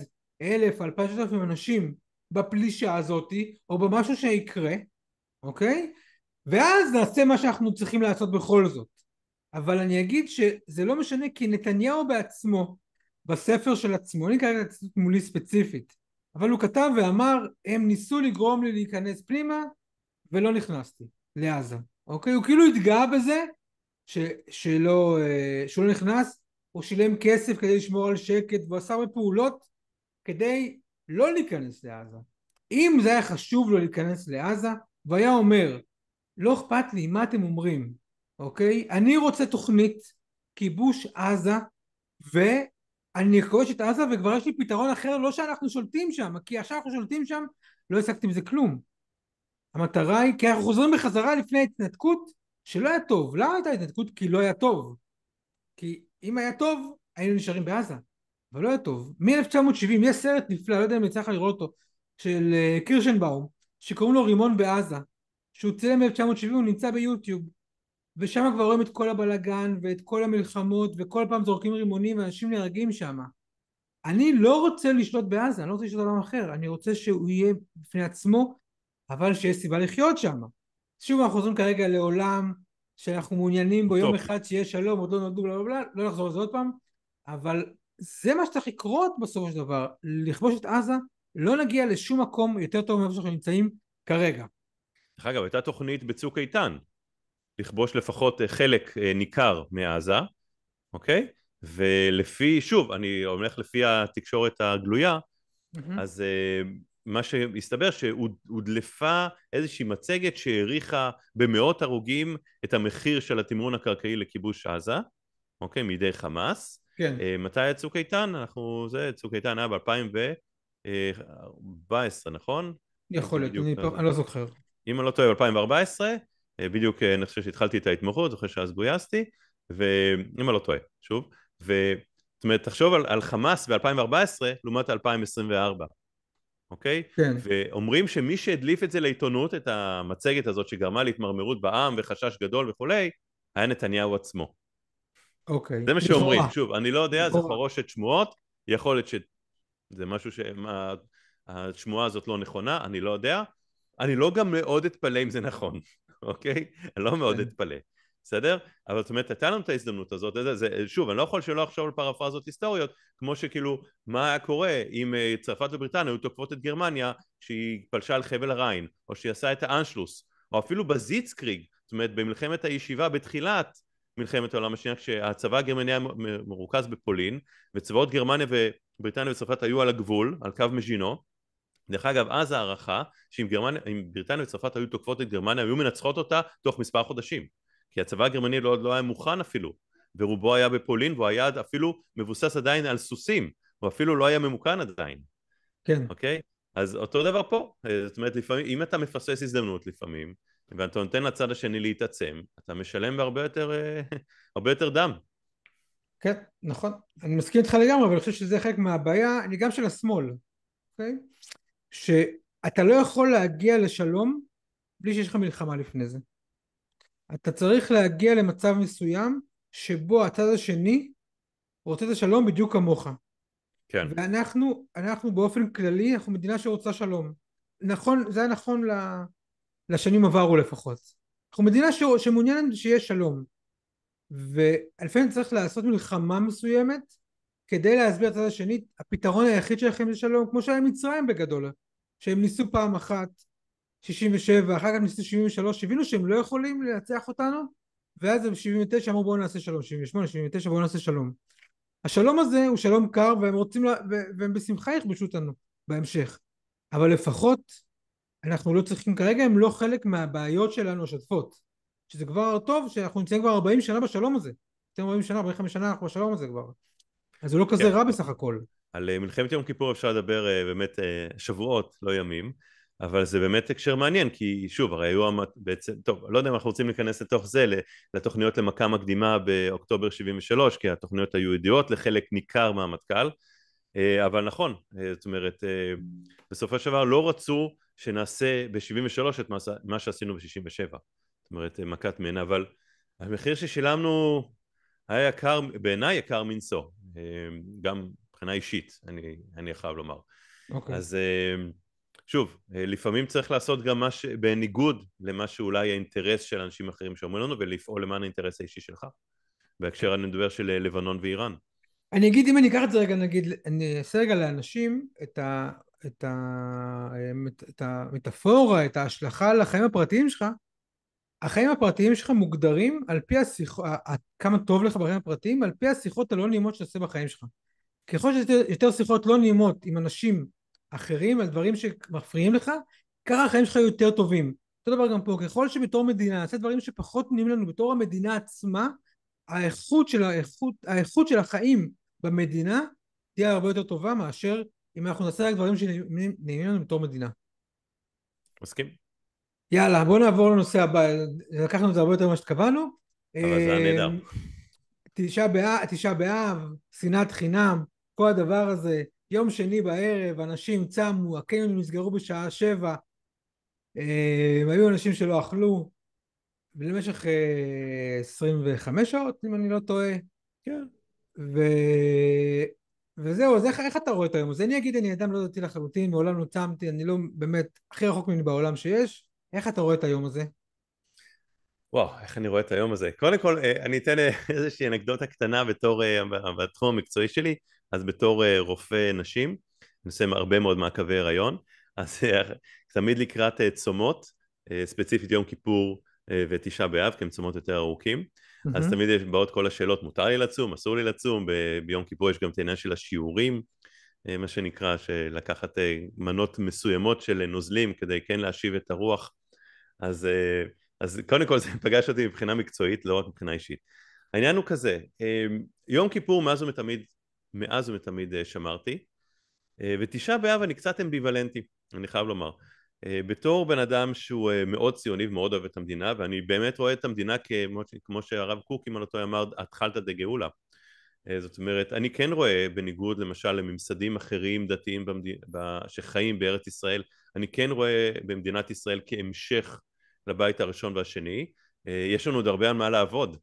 1,000-2,000 אנשים בפלישה הזאת, או במשהו שיקרה, אוקיי? ואז נעשה מה שאנחנו צריכים לעשות בכל זאת. אבל אני אגיד שזה לא משנה, כי נתניהו בעצמו, בספר של עצמו, אני כרגע קצת מולי ספציפית, אבל הוא כתב ואמר, הם ניסו לגרום לי להיכנס פנימה, ולא נכנסתי לעזה, אוקיי? הוא כאילו התגאה בזה, שהוא לא נכנס, הוא שילם כסף כדי לשמור על שקט, והוא עשה בפעולות, כדי לא להיכנס לעזה. אם זה היה חשוב לו להיכנס לעזה, והיה אומר, לא אכפת לי מה אתם אומרים, אוקיי? אני רוצה תוכנית כיבוש עזה, ואני אכבוש את עזה וכבר יש לי פתרון אחר, לא שאנחנו שולטים שם, כי עכשיו אנחנו שולטים שם, לא השגתי מזה כלום. המטרה היא, כי אנחנו חוזרים בחזרה לפני ההתנתקות, שלא היה טוב. למה הייתה התנתקות? כי לא היה טוב. כי אם היה טוב, היינו נשארים בעזה. אבל לא היה טוב. מ-1970 יש סרט נפלא, לא יודע אם יצא לך לראות אותו, של קירשנבאום, שקוראים לו רימון בעזה, שהוא צילם מ-1970, הוא נמצא ביוטיוב, ושם כבר רואים את כל הבלגן ואת כל המלחמות, וכל פעם זורקים רימונים ואנשים נהרגים שם. אני לא רוצה לשלוט בעזה, אני לא רוצה לשלוט בעולם אחר, אני רוצה שהוא יהיה בפני עצמו, אבל שיש סיבה לחיות שם. שוב אנחנו חוזרים כרגע לעולם שאנחנו מעוניינים בו יום אוטופי. אחד שיהיה שלום, עוד לא נולדו בלה בלה בלה, לא נחזור על זה עוד פעם, אבל זה מה שצריך לקרות בסופו של דבר, לכבוש את עזה, לא נגיע לשום מקום יותר טוב מאיפה שאנחנו נמצאים כרגע. דרך אגב, הייתה תוכנית בצוק איתן, לכבוש לפחות חלק ניכר מעזה, אוקיי? ולפי, שוב, אני הולך לפי התקשורת הגלויה, אז מה שהסתבר שהודלפה איזושהי מצגת שהעריכה במאות הרוגים את המחיר של התמרון הקרקעי לכיבוש עזה, אוקיי, מידי חמאס. כן. מתי היה צוק איתן? צוק איתן היה ב-2014, נכון? יכול להיות, אני לא זוכר. אם אני לא טועה, ב-2014, בדיוק אני חושב שהתחלתי את ההתמחות, זוכר שאז גויסתי, ואם אני לא טועה, שוב, זאת אומרת, תחשוב על חמאס ב-2014 לעומת 2024, אוקיי? כן. ואומרים שמי שהדליף את זה לעיתונות, את המצגת הזאת שגרמה להתמרמרות בעם וחשש גדול וכולי, היה נתניהו עצמו. אוקיי. זה מה שאומרים, שוב, אני לא יודע, זה לכאורה. חורשת שמועות, יכול להיות שזה משהו שהשמועה הזאת לא נכונה, אני לא יודע, אני לא גם מאוד אתפלא אם זה נכון, אוקיי? אני לא מאוד כן. אתפלא, בסדר? אבל זאת אומרת, הייתה לנו את ההזדמנות הזאת, שוב, אני לא יכול שלא לחשוב על פרפרזות היסטוריות, כמו שכאילו, מה היה קורה אם צרפת ובריטניה היו תוקפות את גרמניה כשהיא פלשה על חבל הריין, או שהיא עשה את האנשלוס, או אפילו בזיצקריג, זאת אומרת, במלחמת הישיבה בתחילת מלחמת העולם השנייה, כשהצבא הגרמני היה מרוכז בפולין, וצבאות גרמניה ובריטניה וצרפת היו על הגבול, על קו מז'ינו. דרך אגב, אז הערכה שאם בריטניה וצרפת היו תוקפות את גרמניה, היו מנצחות אותה תוך מספר חודשים, כי הצבא הגרמני לא היה מוכן אפילו, ורובו היה בפולין, והוא היה אפילו מבוסס עדיין על סוסים, הוא אפילו לא היה ממוכן עדיין. כן. אוקיי? אז אותו דבר פה, זאת אומרת, לפעמים, אם אתה מפסס הזדמנות לפעמים, ואתה נותן לצד השני להתעצם, אתה משלם בהרבה יותר, הרבה יותר דם. כן, נכון. אני מסכים איתך לגמרי, אבל אני חושב שזה חלק מהבעיה, אני גם של השמאל, אוקיי? שאתה לא יכול להגיע לשלום בלי שיש לך מלחמה לפני זה. אתה צריך להגיע למצב מסוים שבו הצד השני רוצה את השלום בדיוק כמוך. כן. ואנחנו באופן כללי, אנחנו מדינה שרוצה שלום. נכון, זה היה נכון לשנים עברו לפחות. אנחנו מדינה שמעוניינת שיהיה שלום. ולפעמים צריך לעשות מלחמה מסוימת כדי להסביר את הצד השני. הפתרון היחיד שלכם זה שלום, כמו שהיה עם מצרים בגדול, שהם ניסו פעם אחת 67, אחר כך ניסו 73, הבינו שהם לא יכולים לנצח אותנו, ואז ב-79 אמרו בואו נעשה שלום, 78, 79 בואו נעשה שלום. השלום הזה הוא שלום קר, והם רוצים והם בשמחה יכבשו אותנו בהמשך, אבל לפחות אנחנו לא צריכים, כרגע הם לא חלק מהבעיות שלנו השוטפות, שזה כבר טוב שאנחנו נמצאים כבר 40 שנה בשלום הזה, יותר 40 שנה, 45 שנה אנחנו בשלום הזה כבר, אז הוא לא כזה כן. רע בסך הכל. על מלחמת יום כיפור אפשר לדבר באמת שבועות, לא ימים, אבל זה באמת הקשר מעניין, כי שוב, הרי היו בעצם, טוב, לא יודע אם אנחנו רוצים להיכנס לתוך זה, לתוכניות למכה מקדימה באוקטובר 73, כי התוכניות היו ידיעות לחלק ניכר מהמטכ"ל, אבל נכון, זאת אומרת, בסופו של דבר לא רצו שנעשה ב-73 את מה שעשינו ב-67, זאת אומרת, מכת מנע, אבל המחיר ששילמנו היה יקר, בעיניי יקר מנשוא, גם מבחינה אישית, אני חייב לומר. אוקיי. אז שוב, לפעמים צריך לעשות גם בניגוד למה שאולי האינטרס של אנשים אחרים שאומרים לנו, ולפעול למען האינטרס האישי שלך, בהקשר אני מדבר של לבנון ואיראן. אני אגיד, אם אני אקח את זה רגע, נגיד, אני אעשה רגע לאנשים את המטאפורה, את ההשלכה על החיים הפרטיים שלך. החיים הפרטיים שלך מוגדרים על פי כמה טוב לך בחיים הפרטיים, על פי השיחות הלא נעימות שאתה עושה בחיים שלך. ככל שיותר שיחות לא נעימות עם אנשים אחרים על דברים שמפריעים לך, ככה החיים שלך יותר טובים. אותו דבר גם פה, ככל שבתור מדינה נעשה דברים שפחות נעים לנו בתור המדינה עצמה, האיכות של החיים במדינה תהיה הרבה יותר טובה מאשר אם אנחנו נעשה רק דברים שנעימים לנו בתור מדינה. מסכים? יאללה, בוא נעבור לנושא הבא, לקחנו את זה הרבה יותר ממה שקבענו. אבל זה היה נהדר. תשעה באב, שנאת חינם, כל הדבר הזה, יום שני בערב, אנשים צמו, הקניונים נסגרו בשעה 7, היו אנשים שלא אכלו, למשך 25 שעות, אם אני לא טועה. כן. ו... וזהו, אז איך אתה רואה את היום הזה? אני אגיד, אני אדם לא דתי לחלוטין, מעולם לא צמתי, אני לא באמת הכי רחוק ממני בעולם שיש. איך אתה רואה את היום הזה? וואו, איך אני רואה את היום הזה. קודם כל, אני אתן איזושהי אנקדוטה קטנה בתור, בתחום המקצועי שלי, אז בתור רופא נשים, אני עושה הרבה מאוד מעקבי הריון, אז תמיד לקראת צומות, ספציפית יום כיפור ותשעה באב, כי הם צומות יותר ארוכים, אז מהמם. תמיד יש באות כל השאלות, מותר לי לצום, אסור לי לצום, ביום כיפור יש גם את העניין של השיעורים, מה שנקרא, שלקחת מנות מסוימות של נוזלים, כדי כן להשיב את הרוח, אז קודם כל זה פגש אותי מבחינה מקצועית, לא רק מבחינה אישית. העניין הוא כזה, יום כיפור מאז ומתמיד שמרתי, ותשעה באב אני קצת אמביוולנטי, אני חייב לומר. בתור בן אדם שהוא מאוד ציוני ומאוד אוהב את המדינה, ואני באמת רואה את המדינה כמו שהרב קוק, אם אני לא טועה, אמר, התחלתא דגאולה. זאת אומרת, אני כן רואה, בניגוד למשל לממסדים אחרים דתיים שחיים בארץ ישראל, אני כן רואה במדינת ישראל כהמשך לבית הראשון והשני. יש לנו עוד הרבה על מה לעבוד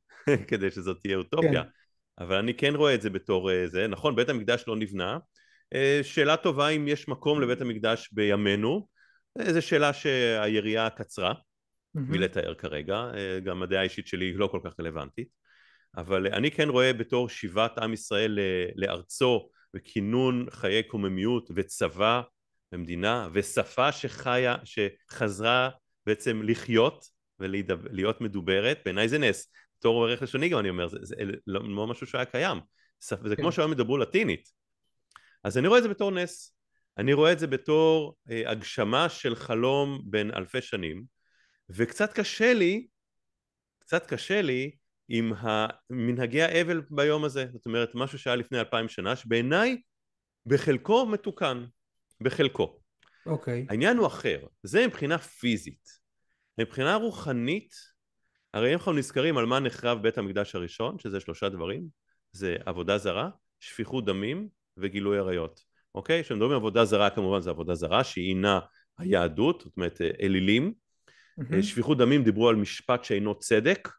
כדי שזאת תהיה כן, אוטופיה, אבל אני כן רואה את זה בתור זה. נכון, בית המקדש לא נבנה, שאלה טובה אם יש מקום לבית המקדש בימינו, זו שאלה שהיריעה קצרה מהמם. מלתאר כרגע, גם הדעה האישית שלי לא כל כך רלוונטית, אבל אני כן רואה בתור שיבת עם ישראל לארצו וכינון חיי קוממיות וצבא ומדינה ושפה שחזרה בעצם לחיות ולהיות מדוברת, בעיניי זה נס. בתור עורך לשוני גם אני אומר, זה לא משהו שהיה קיים, זה כמו כן. שהיום ידברו לטינית, אז אני רואה את זה בתור נס, אני רואה את זה בתור הגשמה של חלום בין אלפי שנים, וקצת קשה לי עם מנהגי האבל ביום הזה, זאת אומרת משהו שהיה לפני 2000 שנה, שבעיניי בחלקו מתוקן, בחלקו. אוקיי. העניין הוא אחר, זה מבחינה פיזית. מבחינה רוחנית, הרי אם אנחנו נזכרים על מה נחרב בית המקדש הראשון, שזה 3 דברים, זה עבודה זרה, שפיכות דמים וגילוי עריות. אוקיי? כשמדברים על עבודה זרה, כמובן זה עבודה זרה שהיא אינה היהדות, זאת אומרת אלילים. מהמם. שפיכות דמים דיברו על משפט שאינו צדק,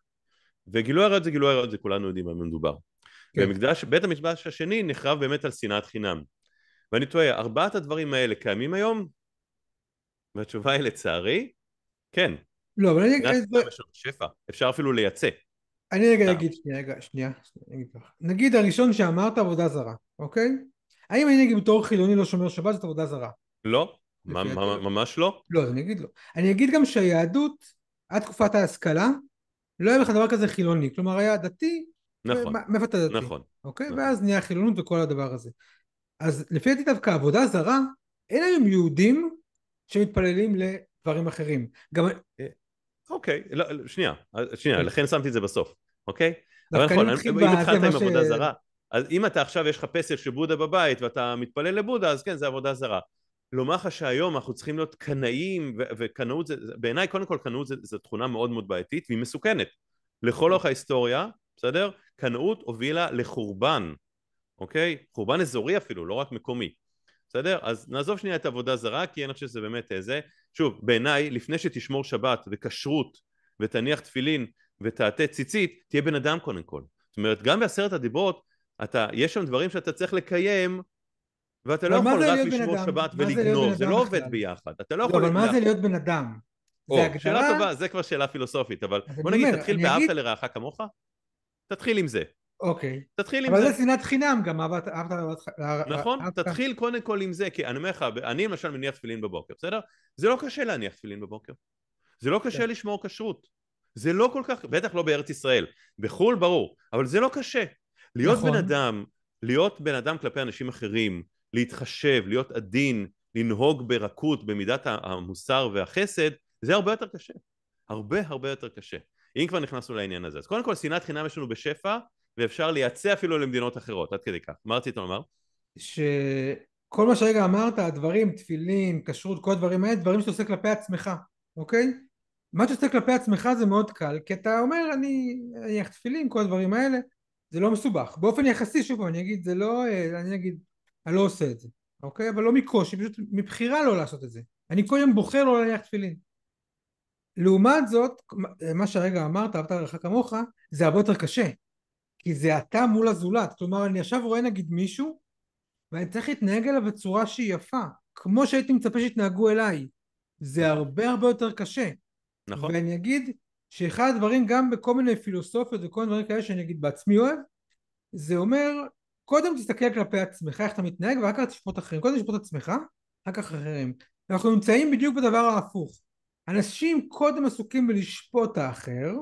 וגילוי עריות זה גילוי עריות, זה כולנו יודעים על מה מדובר. כן. בית המקדש השני נחרב באמת על שנאת חינם. ואני טועה, 4 הדברים האלה קיימים היום? והתשובה היא לצערי, כן. לא, אבל שנאת חינם יש לנו שפע, אפשר אפילו לייצא. אני רגע אגיד, שנייה, אני אגיד ככה. נגיד הראשון שאמרת עבודה זרה, אוקיי? האם אני נגיד בתור חילוני לא שומר שבת זאת עבודה זרה? לא, לפי דעתי לא. ממש לא. לא, אז אני אגיד לא. אני אגיד גם שהיהדות, עד תקופת ההשכלה, לא היה בכלל דבר כזה חילוני. כלומר, היה דתי, נכון, מאיפה אתה דתי? נכון, אוקיי? נכון. ואז נהיה חילונות וכל הדבר הזה. אז לפי דעתי דווקא עבודה זרה, אין היום יהודים שמתפללים לדברים אחרים. גם, אה, אוקיי, שנייה, כן, לכן שמתי את זה בסוף, אוקיי? אבל דווקא אני נכון, מתחיל אם בזה התחלת מה עם ש... עבודה זרה, אז אם אתה עכשיו יש לך פסל של בודה בבית ואתה מתפלל לבודה, אז כן, זה עבודה זרה. לומר לך שהיום אנחנו צריכים להיות קנאים, וקנאות זה, בעיניי קודם כל קנאות זה תכונה מאוד מאוד בעייתית והיא מסוכנת. לכל אורך ההיסטוריה, בסדר? קנאות הובילה לחורבן, אוקיי? חורבן אזורי אפילו, לא רק מקומי. בסדר? אז נעזוב שנייה את עבודה זרה, כי אני חושב שזה באמת זה. שוב, בעיניי, לפני שתשמור שבת וכשרות ותניח תפילין ותעטה ציצית, תהיה בן אדם קודם כל. זאת אומרת, גם בעשרת הדיברות, יש שם דברים שאתה צריך לקיים, ואתה לא אבל מה יכול זה רק להיות בן לשמור אדם? שבת מה זה להיות בן ולגנוב, זה אדם לא עובד בכלל? ביחד. אתה לא לא, יכול... אבל מה זה להיות בן אדם? זה שאלה הגדרה? טובה, זה כבר שאלה פילוסופית, אבל אז בוא אני נגיד, אומר, תתחיל אני באהבת אגיד, לרעך כמוך, תתחיל עם זה. אוקיי. תתחיל עם אבל זה. זה שנאת חינם גם, נכון? אהבת. תתחיל קודם כל עם זה, כי אני אומר לך, אני למשל מניח תפילין בבוקר, בסדר? זה לא קשה להניח תפילין בבוקר. זה לא כן, קשה לשמור כשרות. זה לא כל כך, בטח לא בארץ ישראל. בחו"ל ברור, אבל זה לא קשה. להיות בן נכון. אדם, להיות בן אדם כלפי אנשים אחרים, להתחשב, להיות עדין, לנהוג ברכות, במידת המוסר והחסד, זה הרבה יותר קשה, הרבה הרבה יותר קשה, אם כבר נכנסנו לעניין הזה. אז קודם כל, שנאת חינם יש לנו בשפע, ואפשר לייצא אפילו למדינות אחרות, עד כדי כך. מה רצית לומר? שכל מה שהרגע אמרת, הדברים, תפילין, כשרות, כל הדברים האלה, דברים שאתה עושה כלפי עצמך, אוקיי? מה שאתה עושה כלפי עצמך זה מאוד קל, כי אתה אומר, אני אניח תפילין, כל הדברים האלה, זה לא מסובך. באופן יחסי, שוב, אני אגיד, זה לא, אני אגיד, אני לא עושה את זה, אוקיי? אבל לא מקושי, פשוט מבחירה לא לעשות את זה. אני כל יום בוחר לא להניח תפילין. לעומת זאת, מה שהרגע אמרת, אהבת לרעך כמוך, זה הרבה יותר קשה, כי זה אתה מול הזולת. כלומר, אני עכשיו רואה נגיד מישהו, ואני צריך להתנהג אליו בצורה שהיא יפה, כמו שהייתי מצפה שיתנהגו אליי. זה נכון, הרבה הרבה יותר קשה. נכון, ואני אגיד שאחד הדברים, גם בכל מיני פילוסופיות וכל מיני דברים כאלה שאני אגיד בעצמי אוהב, זה אומר, קודם תסתכל כלפי עצמך איך אתה מתנהג, ואחר כך תשפוט אחרים. קודם תשפוט עצמך, אחר כך אחרים. אנחנו נמצאים בדיוק בדבר ההפוך. אנשים קודם עסוקים בלשפוט האחר,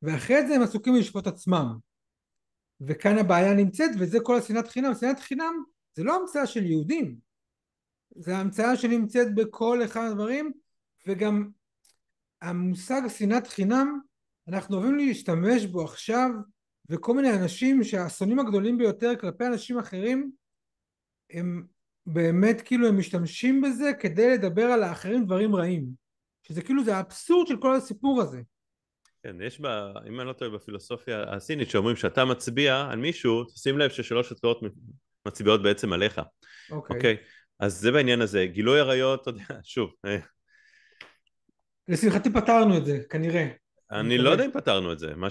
ואחרי זה הם עסוקים בלשפוט עצמם. וכאן הבעיה נמצאת, וזה כל השנאת חינם. שנאת חינם זה לא המצאה של יהודים, זה המצאה שנמצאת בכל אחד הדברים. וגם המושג שנאת חינם, אנחנו אוהבים להשתמש בו עכשיו, וכל מיני אנשים שהאסונים הגדולים ביותר כלפי אנשים אחרים, הם באמת כאילו הם משתמשים בזה כדי לדבר על האחרים דברים רעים, שזה כאילו זה האבסורד של כל הסיפור הזה. כן, יש בה, אם אני לא טועה, בפילוסופיה הסינית, שאומרים שאתה מצביע על מישהו, תשים לב ששלוש הצבעות מצביעות בעצם עליך, אוקיי. אוקיי? אז זה בעניין הזה, גילוי עריות, אתה יודע, שוב, לשמחתי פתרנו את זה, כנראה. אני אני לא מקווה. יודע אם פתרנו את זה, לא?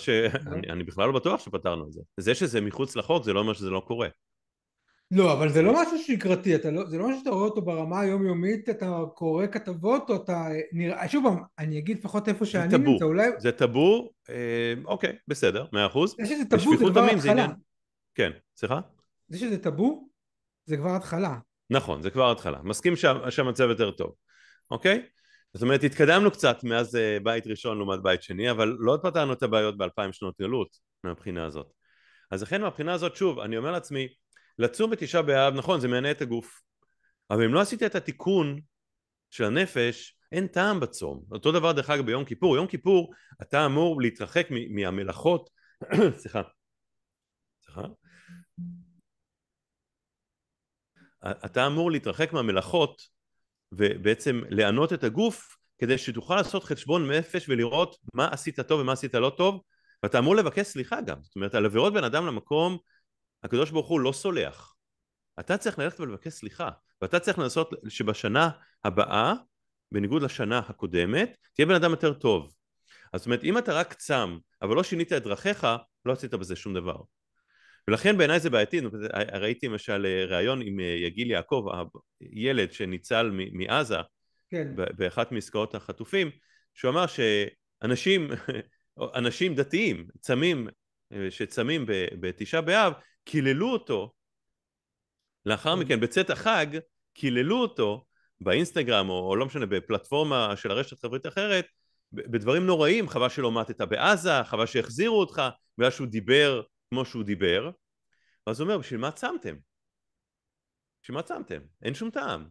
אני בכלל לא בטוח שפתרנו את זה, זה שזה מחוץ לחוק זה לא אומר שזה לא קורה. לא, אבל זה לא משהו שגרתי, זה לא משהו שאתה רואה אותו ברמה היומיומית, אתה קורא כתבות, או אתה נראה, שוב פעם, אני אגיד לפחות איפה זה שאני נמצא, טאבו, אולי, זה טאבו, אוקיי, בסדר, 100%. זה שזה טאבו זה ושפיכות כבר דמים זה התחלה, עניין, כן, סליחה? זה שזה טאבו זה כבר התחלה. נכון, זה כבר התחלה, מסכים שהמצב יותר טוב, אוקיי? זאת אומרת, התקדמנו קצת מאז בית ראשון לעומת בית שני, אבל לא פתרנו את הבעיות באלפיים שנות גלות מהבחינה הזאת. אז לכן מהבחינה הזאת, שוב, אני אומר לעצמי, לצום בתשעה באב, נכון, זה מענה את הגוף, אבל אם לא עשית את התיקון של הנפש, אין טעם בצום. אותו דבר דרך אגב ביום כיפור, יום כיפור אתה אמור להתרחק מהמלאכות, סליחה, סליחה, אתה אמור להתרחק מהמלאכות ובעצם לענות את הגוף כדי שתוכל לעשות חשבון נפש ולראות מה עשית טוב ומה עשית לא טוב, ואתה אמור לבקש סליחה גם. זאת אומרת, על עבירות בן אדם למקום, הקדוש ברוך הוא לא סולח. אתה צריך ללכת ולבקש סליחה, ואתה צריך לנסות שבשנה הבאה, בניגוד לשנה הקודמת, תהיה בן אדם יותר טוב. אז זאת אומרת, אם אתה רק צם, אבל לא שינית את דרכיך, לא עשית בזה שום דבר. ולכן בעיניי זה בעייתי. ראיתי למשל ראיון עם יגיל יעקב, הילד שניצל מעזה, כן. באחת מעסקאות החטופים, שהוא אמר שאנשים אנשים דתיים, צמים, שצמים בתשעה באב, קיללו אותו, לאחר כן. מכן בצאת החג, קיללו אותו באינסטגרם, או לא משנה, בפלטפורמה של הרשת חברית אחרת, בדברים נוראים, חבל שלא מתת בעזה, חבל שהחזירו אותך, בגלל שהוא דיבר כמו שהוא דיבר. אז הוא אומר, בשביל מה צמתם? בשביל מה צמתם? אין שום טעם.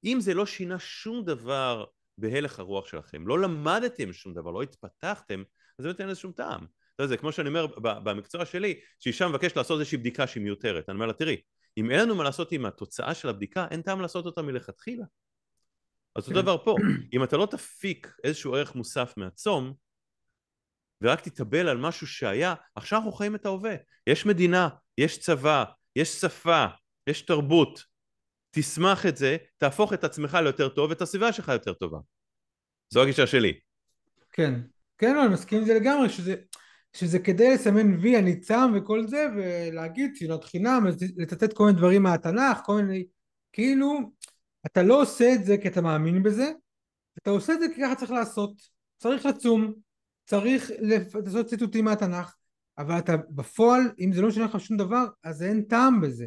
אם זה לא שינה שום דבר בהלך הרוח שלכם, לא למדתם שום דבר, לא התפתחתם, אז באמת אין לזה שום טעם. זה כמו שאני אומר במקצוע שלי, שאישה מבקש לעשות איזושהי בדיקה שהיא מיותרת. אני אומר לה, תראי, אם אין לנו מה לעשות עם התוצאה של הבדיקה, אין טעם לעשות אותה מלכתחילה. אז אותו כן. דבר פה, אם אתה לא תפיק איזשהו ערך מוסף מהצום, ורק תתאבל על משהו שהיה, עכשיו אנחנו חיים את ההווה. יש מדינה, יש צבא, יש שפה, יש תרבות. תשמח את זה, תהפוך את עצמך ליותר טוב, ואת הסביבה שלך יותר טובה. זו הגישה שלי. כן, כן, אני מסכים עם זה לגמרי, שזה כדי לסמן וי, אני צם וכל זה, ולהגיד שנאת חינם, לצטט כל מיני דברים מהתנ"ך, כל מיני, כאילו, אתה לא עושה את זה כי אתה מאמין בזה, אתה עושה את זה כי ככה צריך לעשות, צריך לצום, צריך לעשות ציטוטים מהתנ"ך, אבל אתה בפועל, אם זה לא משנה לך שום דבר, אז אין טעם בזה.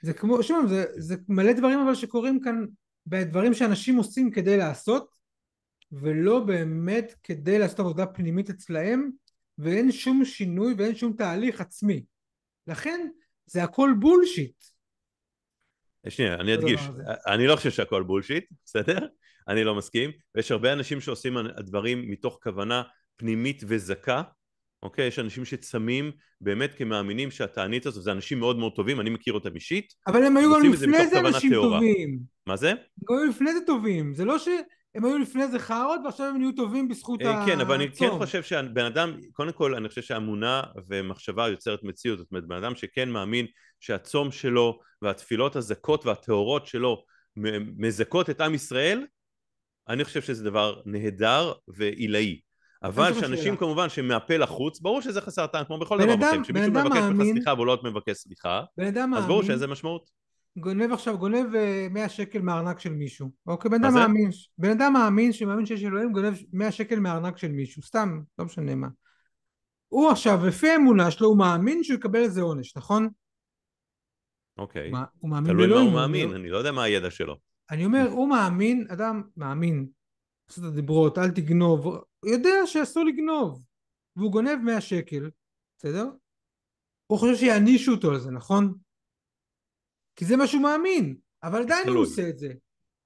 זה כמו, שוב, זה מלא דברים אבל שקורים כאן, בדברים שאנשים עושים כדי לעשות, ולא באמת כדי לעשות עבודה פנימית אצלהם, ואין שום שינוי ואין שום תהליך עצמי. לכן זה הכל בולשיט. שנייה, אני כל הדבר אדגיש, הזה. אני לא חושב שהכל בולשיט, בסדר? אני לא מסכים, ויש הרבה אנשים שעושים הדברים מתוך כוונה פנימית וזכה, אוקיי? יש אנשים שצמים באמת כמאמינים שהתענית הזו, זה אנשים מאוד מאוד טובים, אני מכיר אותם אישית, אבל הם היו הם גם עושים את זה לפני מתוך זה כוונה אנשים טהורה. טובים. מה זה? הם היו לפני זה טובים. זה לא שהם היו לפני זה חארות ועכשיו הם נהיו טובים בזכות כן, אבל אני כן הצום. חושב שהבן אדם, קודם כל אני חושב שהאמונה ומחשבה יוצרת מציאות, זאת אומרת בן אדם שכן מאמין שהצום שלו והתפילות הזכות והטהורות שלו מזכות את עם ישראל, אני חושב שזה דבר נהדר ועילאי. אני אבל אשאל אותך שאנשים שאלה. כמובן שמהפה לחוץ, ברור שזה חסר טעם כמו בכל דבר בחיים, בן כשמישהו אדם מבקש ממך מאמין, סליחה והוא לא מבקש סליחה, בן אדם אז ברור מאמין, שאיזה משמעות. גונב 100 שקל מהארנק של מישהו. אוקיי, מה זה? בן אדם מאמין שמאמין שיש אלוהים גונב 100 שקל מהארנק של מישהו. סתם, לא משנה מה. הוא עכשיו, לפי האמונה שלו, הוא מאמין שהוא יקבל איזה עונש, נכון? אוקיי. הוא מאמין תלוי מה הוא באלוהים, מאמין, אני לא יודע מה הידע שלו. אני אומר, הוא מאמין, אדם מאמין, עושה את הדיברות, אל תגנוב, הוא יודע שאסור לגנוב, והוא גונב 100 שקל, בסדר? הוא חושב שיענישו אותו על זה, נכון? כי זה מה שהוא מאמין, אבל עדיין הוא תלוי. עושה את זה.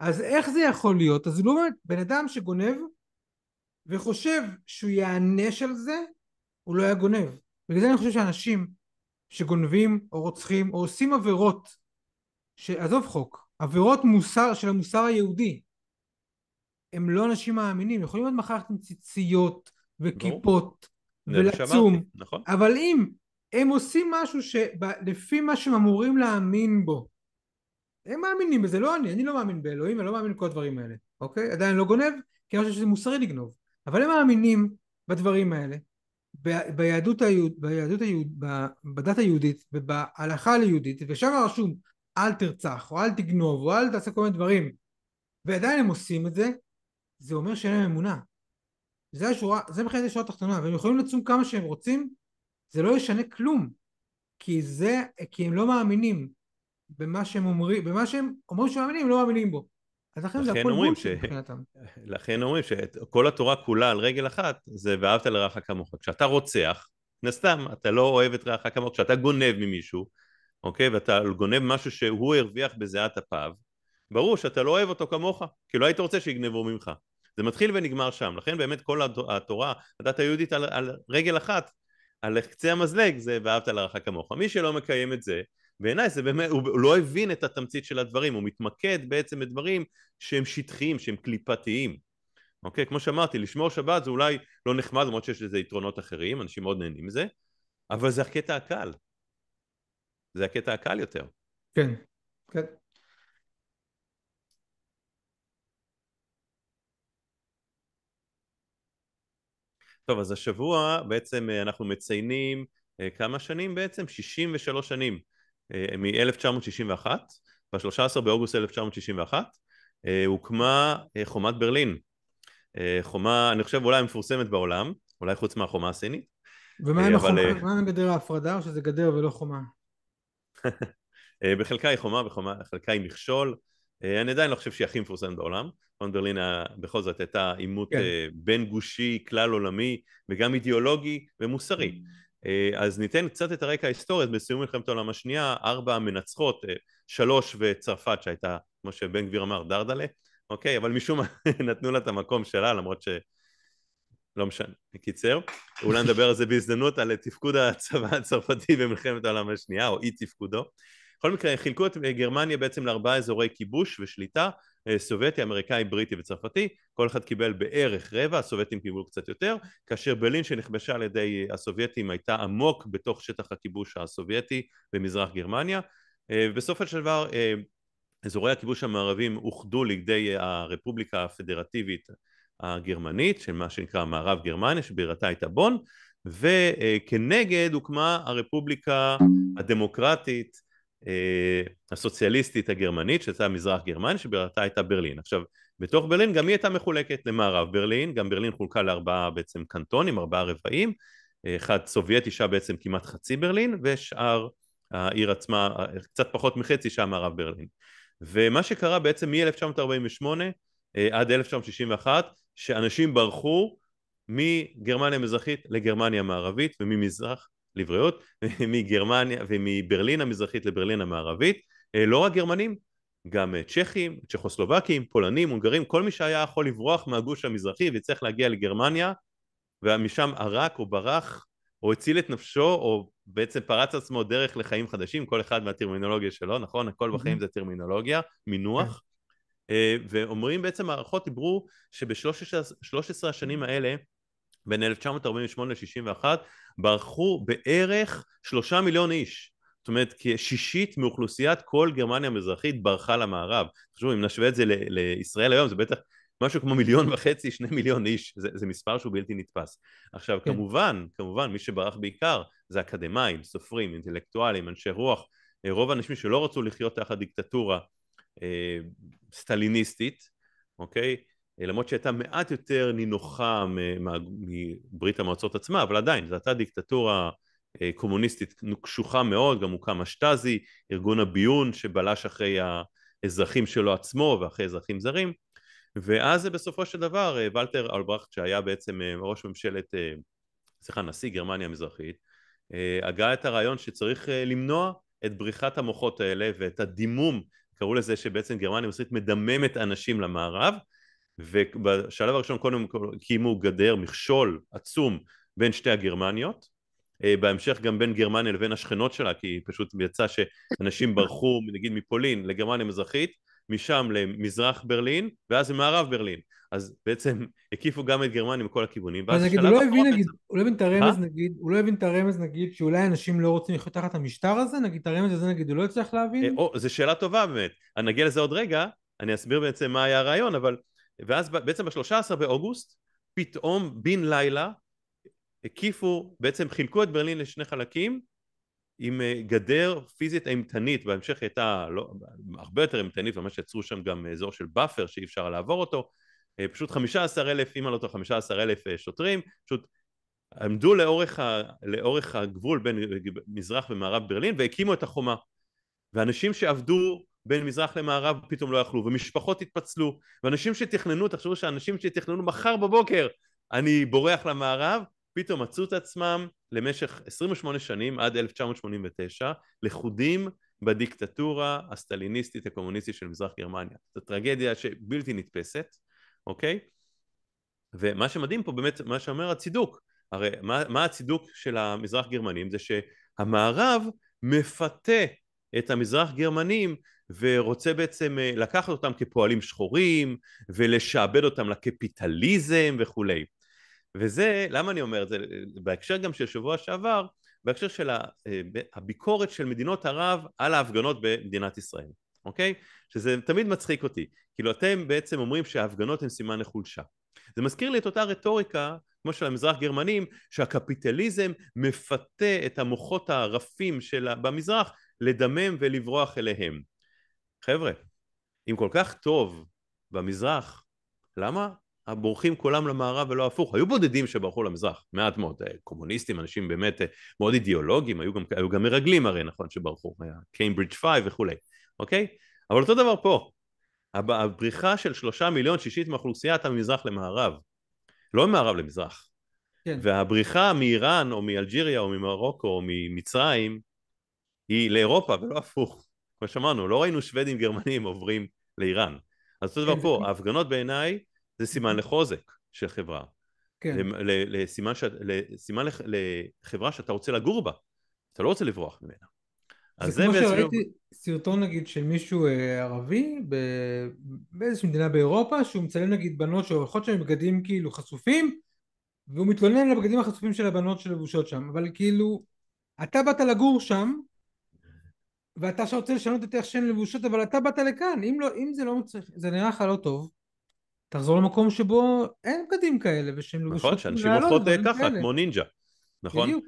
אז איך זה יכול להיות? אז הוא לא באמת, בן אדם שגונב וחושב שהוא יענש על זה, הוא לא היה גונב. בגלל זה אני חושב שאנשים שגונבים או רוצחים או עושים עבירות, שעזוב חוק, עבירות מוסר של המוסר היהודי, הם לא אנשים מאמינים, יכולים להיות מחר עם ציציות ברור. וכיפות זה מה שאמרתי, ולצום, נכון? אבל אם הם עושים משהו שלפי מה שהם אמורים להאמין בו, הם מאמינים בזה, לא אני לא מאמין באלוהים, אני לא מאמין בכל הדברים האלה, אוקיי? עדיין לא גונב, כי אני חושב שזה מוסרי לגנוב, אבל הם מאמינים בדברים האלה, בדת היהודית ובהלכה היהודית, ושם רשום אל תרצח או אל תגנוב או אל תעשה כל מיני דברים, ועדיין הם עושים את זה, זה אומר שאין להם אמונה. זה השורה, זה בכלל השורה התחתונה, והם יכולים לצום כמה שהם רוצים, זה לא ישנה כלום, כי הם לא מאמינים במה שהם אומרים שהם מאמינים, הם לא מאמינים בו. אז לכן זה לכן הכל אומרים בולשיט מבחינתם. לכן אומרים שכל התורה כולה על רגל אחת זה ואהבת לרעך כמוך. כשאתה רוצח, מן הסתם אתה לא אוהב את רעך כמוך, כשאתה גונב ממישהו, אוקיי, ואתה גונב משהו שהוא הרוויח בזיעת אפיו, ברור שאתה לא אוהב אותו כמוך, כי לא היית רוצה שיגנבו ממך. זה מתחיל ונגמר שם, לכן באמת כל התורה, הדת היהודית על רגל אחת, על קצה המזלג זה ואהבת לרעך כמוך. מי שלא מקיים את זה, בעיניי זה באמת, הוא לא הבין את התמצית של הדברים, הוא מתמקד בעצם בדברים שהם שטחיים, שהם קליפתיים. אוקיי, כמו שאמרתי, לשמור שבת זה אולי לא נחמד, למרות שיש לזה יתרונות אחרים, אנשים מאוד נהנים מזה, אבל זה הקטע הקל. זה הקטע הקל יותר. כן, כן. טוב, אז השבוע בעצם אנחנו מציינים כמה שנים בעצם? 63 שנים מ-1961, ב-13 באוגוסט 1961, הוקמה חומת ברלין. חומה, אני חושב אולי המפורסמת בעולם, אולי חוץ מהחומה הסינית. ומה עם אבל החומה? מה עם גדר ההפרדה, או שזה גדר ולא חומה? בחלקה היא חומה, בחלקה היא מכשול. אני עדיין לא חושב שהיא הכי מפורסמת בעולם. חומת ברלין בכל זאת הייתה עימות כן. בין גושי, כלל עולמי, וגם אידיאולוגי ומוסרי. אז ניתן קצת את הרקע ההיסטורי. בסיום מלחמת העולם השנייה, 4 מנצחות, 3 וצרפת שהייתה, כמו שבן גביר אמר, דרדלה, אוקיי, אבל משום מה נתנו לה את המקום שלה, למרות ש... לא משנה, בקיצר, אולי נדבר על זה בהזדמנות, על תפקוד הצבא הצרפתי במלחמת העולם השנייה, או אי תפקודו. בכל מקרה, חילקו את גרמניה בעצם ל4 אזורי כיבוש ושליטה, סובייטי, אמריקאי, בריטי וצרפתי, כל אחד קיבל בערך רבע, הסובייטים קיבלו קצת יותר, כאשר ברלין שנכבשה על ידי הסובייטים הייתה עמוק בתוך שטח הכיבוש הסובייטי במזרח גרמניה, ובסופו של דבר אזורי הכיבוש המערבים אוחדו לכדי הרפובליקה הפדרטיבית הגרמנית, של מה שנקרא מערב גרמניה, שבירתה הייתה בון, וכנגד הוקמה הרפובליקה הדמוקרטית הסוציאליסטית הגרמנית, שהייתה מזרח גרמניה, שבירתה הייתה ברלין. עכשיו, בתוך ברלין גם היא הייתה מחולקת למערב ברלין, גם ברלין חולקה ל4 בעצם קנטונים, 4 רבעים, אחד סובייטי שהיה בעצם כמעט חצי ברלין, ושאר העיר עצמה, קצת פחות מחצי שהיה מערב ברלין. ומה שקרה בעצם מ-1948 עד 1961, שאנשים ברחו מגרמניה המזרחית לגרמניה המערבית, וממזרח לבריאות, מגרמניה ומברלין המזרחית לברלין המערבית, לא רק גרמנים, גם צ'כים, צ'כוסלובקים, פולנים, הונגרים, כל מי שהיה יכול לברוח מהגוש המזרחי וצריך להגיע לגרמניה, ומשם ערק או ברח או הציל את נפשו או בעצם פרץ עצמו דרך לחיים חדשים, כל אחד מהטרמינולוגיה שלו, נכון? הכל בחיים זה טרמינולוגיה, מינוח, ואומרים בעצם הערכות דיברו שב-13 השנים האלה בין 1948 ל-61 ברחו בערך 3 מיליון איש, זאת אומרת כשישית מאוכלוסיית כל גרמניה המזרחית ברחה למערב. תחשבו, אם נשווה את זה לישראל היום זה בטח משהו כמו 1.5 מיליון, 2 מיליון איש, זה מספר שהוא בלתי נתפס. עכשיו כן. כמובן מי שברח בעיקר זה אקדמאים, סופרים, אינטלקטואלים, אנשי רוח, רוב האנשים שלא רצו לחיות תחת דיקטטורה סטליניסטית, אוקיי? למרות שהייתה מעט יותר נינוחה מברית המועצות עצמה, אבל עדיין, זו הייתה דיקטטורה קומוניסטית קשוחה מאוד, גם הוקם השטאזי, ארגון הביון שבלש אחרי האזרחים שלו עצמו ואחרי אזרחים זרים, ואז בסופו של דבר ולטר אלברכט שהיה בעצם ראש ממשלת, נשיא גרמניה המזרחית, הגה את הרעיון שצריך למנוע את בריחת המוחות האלה ואת הדימום, קראו לזה שבעצם גרמניה המזרחית מדממת אנשים למערב, ובשלב הראשון קודם הקימו גדר מכשול עצום בין שתי הגרמניות, בהמשך גם בין גרמניה לבין השכנות שלה, כי פשוט יצא שאנשים ברחו נגיד מפולין לגרמניה המזרחית, משם למזרח ברלין ואז למערב ברלין, אז בעצם הקיפו גם את גרמניה מכל הכיוונים. אז נגיד, הוא לא הבין את הרמז, נגיד, הוא לא הבין את הרמז, נגיד, שאולי אנשים לא רוצים לחיות תחת המשטר הזה, נגיד, את הרמז הזה, נגיד, הוא לא הצליח להבין? זו שאלה טובה באמת, אני נגיע לזה עוד רגע, אני אסביר בעצם מה היה הרעיון, אבל ואז בעצם ב-13 באוגוסט, פתאום בן לילה, הקיפו, בעצם חילקו את ברלין לשני חלקים, עם גדר פיזית אימתנית, בהמשך הייתה הרבה יותר אימתנית, ממש יצרו שם גם אזור של באפר שאי אפשר לעבור אותו, פשוט 15,000, אם אני לא טועה, 15,000 שוטרים, פשוט עמדו לאורך הגבול בין מזרח ומערב ברלין, והקימו את החומה, ואנשים שעבדו בין מזרח למערב פתאום לא יכלו, ומשפחות התפצלו, ואנשים שתכננו, תחשבו שאנשים שתכננו מחר בבוקר, אני בורח למערב, פתאום מצאו את עצמם למשך 28 שנים עד 1989 לכודים בדיקטטורה הסטליניסטית הקומוניסטית של מזרח גרמניה. זו טרגדיה שבלתי נתפסת, אוקיי? ומה שמדהים פה באמת, מה שאומר הצידוק, הרי מה הצידוק של המזרח גרמנים? זה שהמערב מפתה את המזרח גרמנים ורוצה בעצם לקחת אותם כפועלים שחורים ולשעבד אותם לקפיטליזם וכולי. וזה, למה אני אומר את זה? בהקשר גם של שבוע שעבר, בהקשר של הביקורת של מדינות ערב על ההפגנות במדינת ישראל, אוקיי? שזה תמיד מצחיק אותי, כאילו אתם בעצם אומרים שההפגנות הן סימן לחולשה. זה מזכיר לי את אותה רטוריקה, כמו של המזרח גרמנים, שהקפיטליזם מפתה את המוחות הרפים במזרח לדמם ולברוח אליהם. חבר'ה, אם כל כך טוב במזרח, למה הבורחים כולם למערב ולא הפוך? היו בודדים שברחו למזרח, מעט מאוד, קומוניסטים, אנשים באמת מאוד אידיאולוגיים, היו גם מרגלים הרי, נכון, שברחו, קיימברידג' 5 וכולי, אוקיי? אבל אותו דבר פה, הבריחה של 3 מיליון שישית מהאוכלוסיית המזרח למערב, לא ממערב למזרח, כן. והבריחה מאיראן או מאלג'יריה או ממרוקו או ממצרים, היא לאירופה ולא הפוך. כמו שאמרנו, לא ראינו שוודים גרמנים עוברים לאיראן. אז אותו דבר פה, ההפגנות בעיניי זה סימן לחוזק של חברה. כן. סימן לחברה שאתה רוצה לגור בה, אתה לא רוצה לברוח ממנה. זה כמו שראיתי סרטון נגיד של מישהו ערבי באיזושהי מדינה באירופה, שהוא מצלם נגיד בנות שהולכות שם בגדים כאילו חשופים, והוא מתלונן על הבגדים החשופים של הבנות שלבושות שם, אבל כאילו אתה באת לגור שם ואתה שרוצה לשנות את איך שהן לבושות, אבל אתה באת לכאן, אם זה לא מצליח, זה נראה לך לא טוב, תחזור למקום שבו אין בגדים כאלה ושהן לבושות. נכון, שאנשים הולכות ככה כמו נינג'ה, נכון? בדיוק.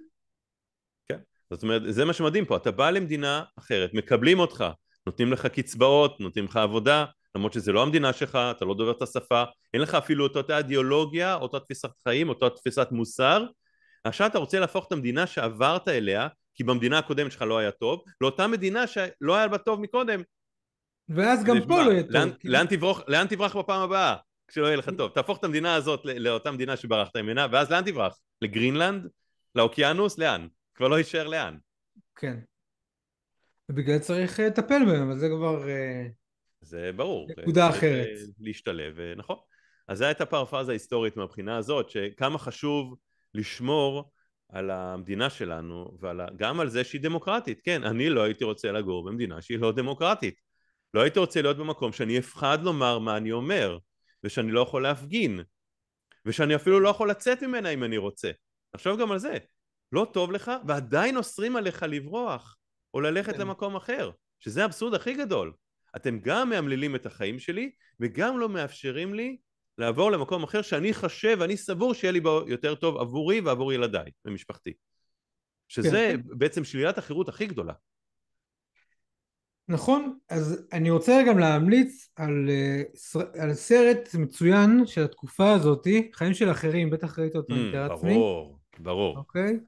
כן, זאת אומרת זה מה שמדהים פה, אתה בא למדינה אחרת, מקבלים אותך, נותנים לך קצבאות, נותנים לך עבודה, למרות שזה לא המדינה שלך, אתה לא דובר את השפה, אין לך אפילו אותה אידיאולוגיה, אותה תפיסת חיים, אותה תפיסת מוסר. עכשיו אתה רוצה להפוך את המדינה שעברת אליה, כי במדינה הקודמת שלך לא היה טוב, לאותה מדינה שלא היה בה טוב מקודם. ואז גם פה לא יהיה טוב. לאן תברח בפעם הבאה כשלא יהיה לך טוב? תהפוך את המדינה הזאת לאותה מדינה שברחת ממנה, ואז לאן תברח? לגרינלנד? לאוקיינוס? לאן? כבר לא יישאר לאן. כן. ובגלל זה צריך לטפל בהם, אבל זה כבר זה ברור, נקודה צריך אחרת. להשתלב, נכון. אז זו הייתה פרפרזה היסטורית מהבחינה הזאת, שכמה חשוב לשמור על המדינה שלנו, גם על זה שהיא דמוקרטית. כן, אני לא הייתי רוצה לגור במדינה שהיא לא דמוקרטית. לא הייתי רוצה להיות במקום שאני אפחד לומר מה אני אומר, ושאני לא יכול להפגין, ושאני אפילו לא יכול לצאת ממנה אם אני רוצה. תחשוב גם על זה. לא טוב לך, ועדיין אוסרים עליך לברוח, או ללכת כן, למקום אחר, שזה האבסורד הכי גדול. אתם גם מאמללים את החיים שלי, וגם לא מאפשרים לי לעבור למקום אחר שאני חושב, אני סבור שיהיה לי בו יותר טוב עבורי ועבור ילדיי ומשפחתי. כן, שזה כן. בעצם שלילת החירות הכי גדולה. נכון, אז אני רוצה גם להמליץ על סרט מצוין של התקופה הזאתי, חיים של אחרים, בטח ראית אותו, אני מתאר לעצמי, ברור, ברור. אוקיי?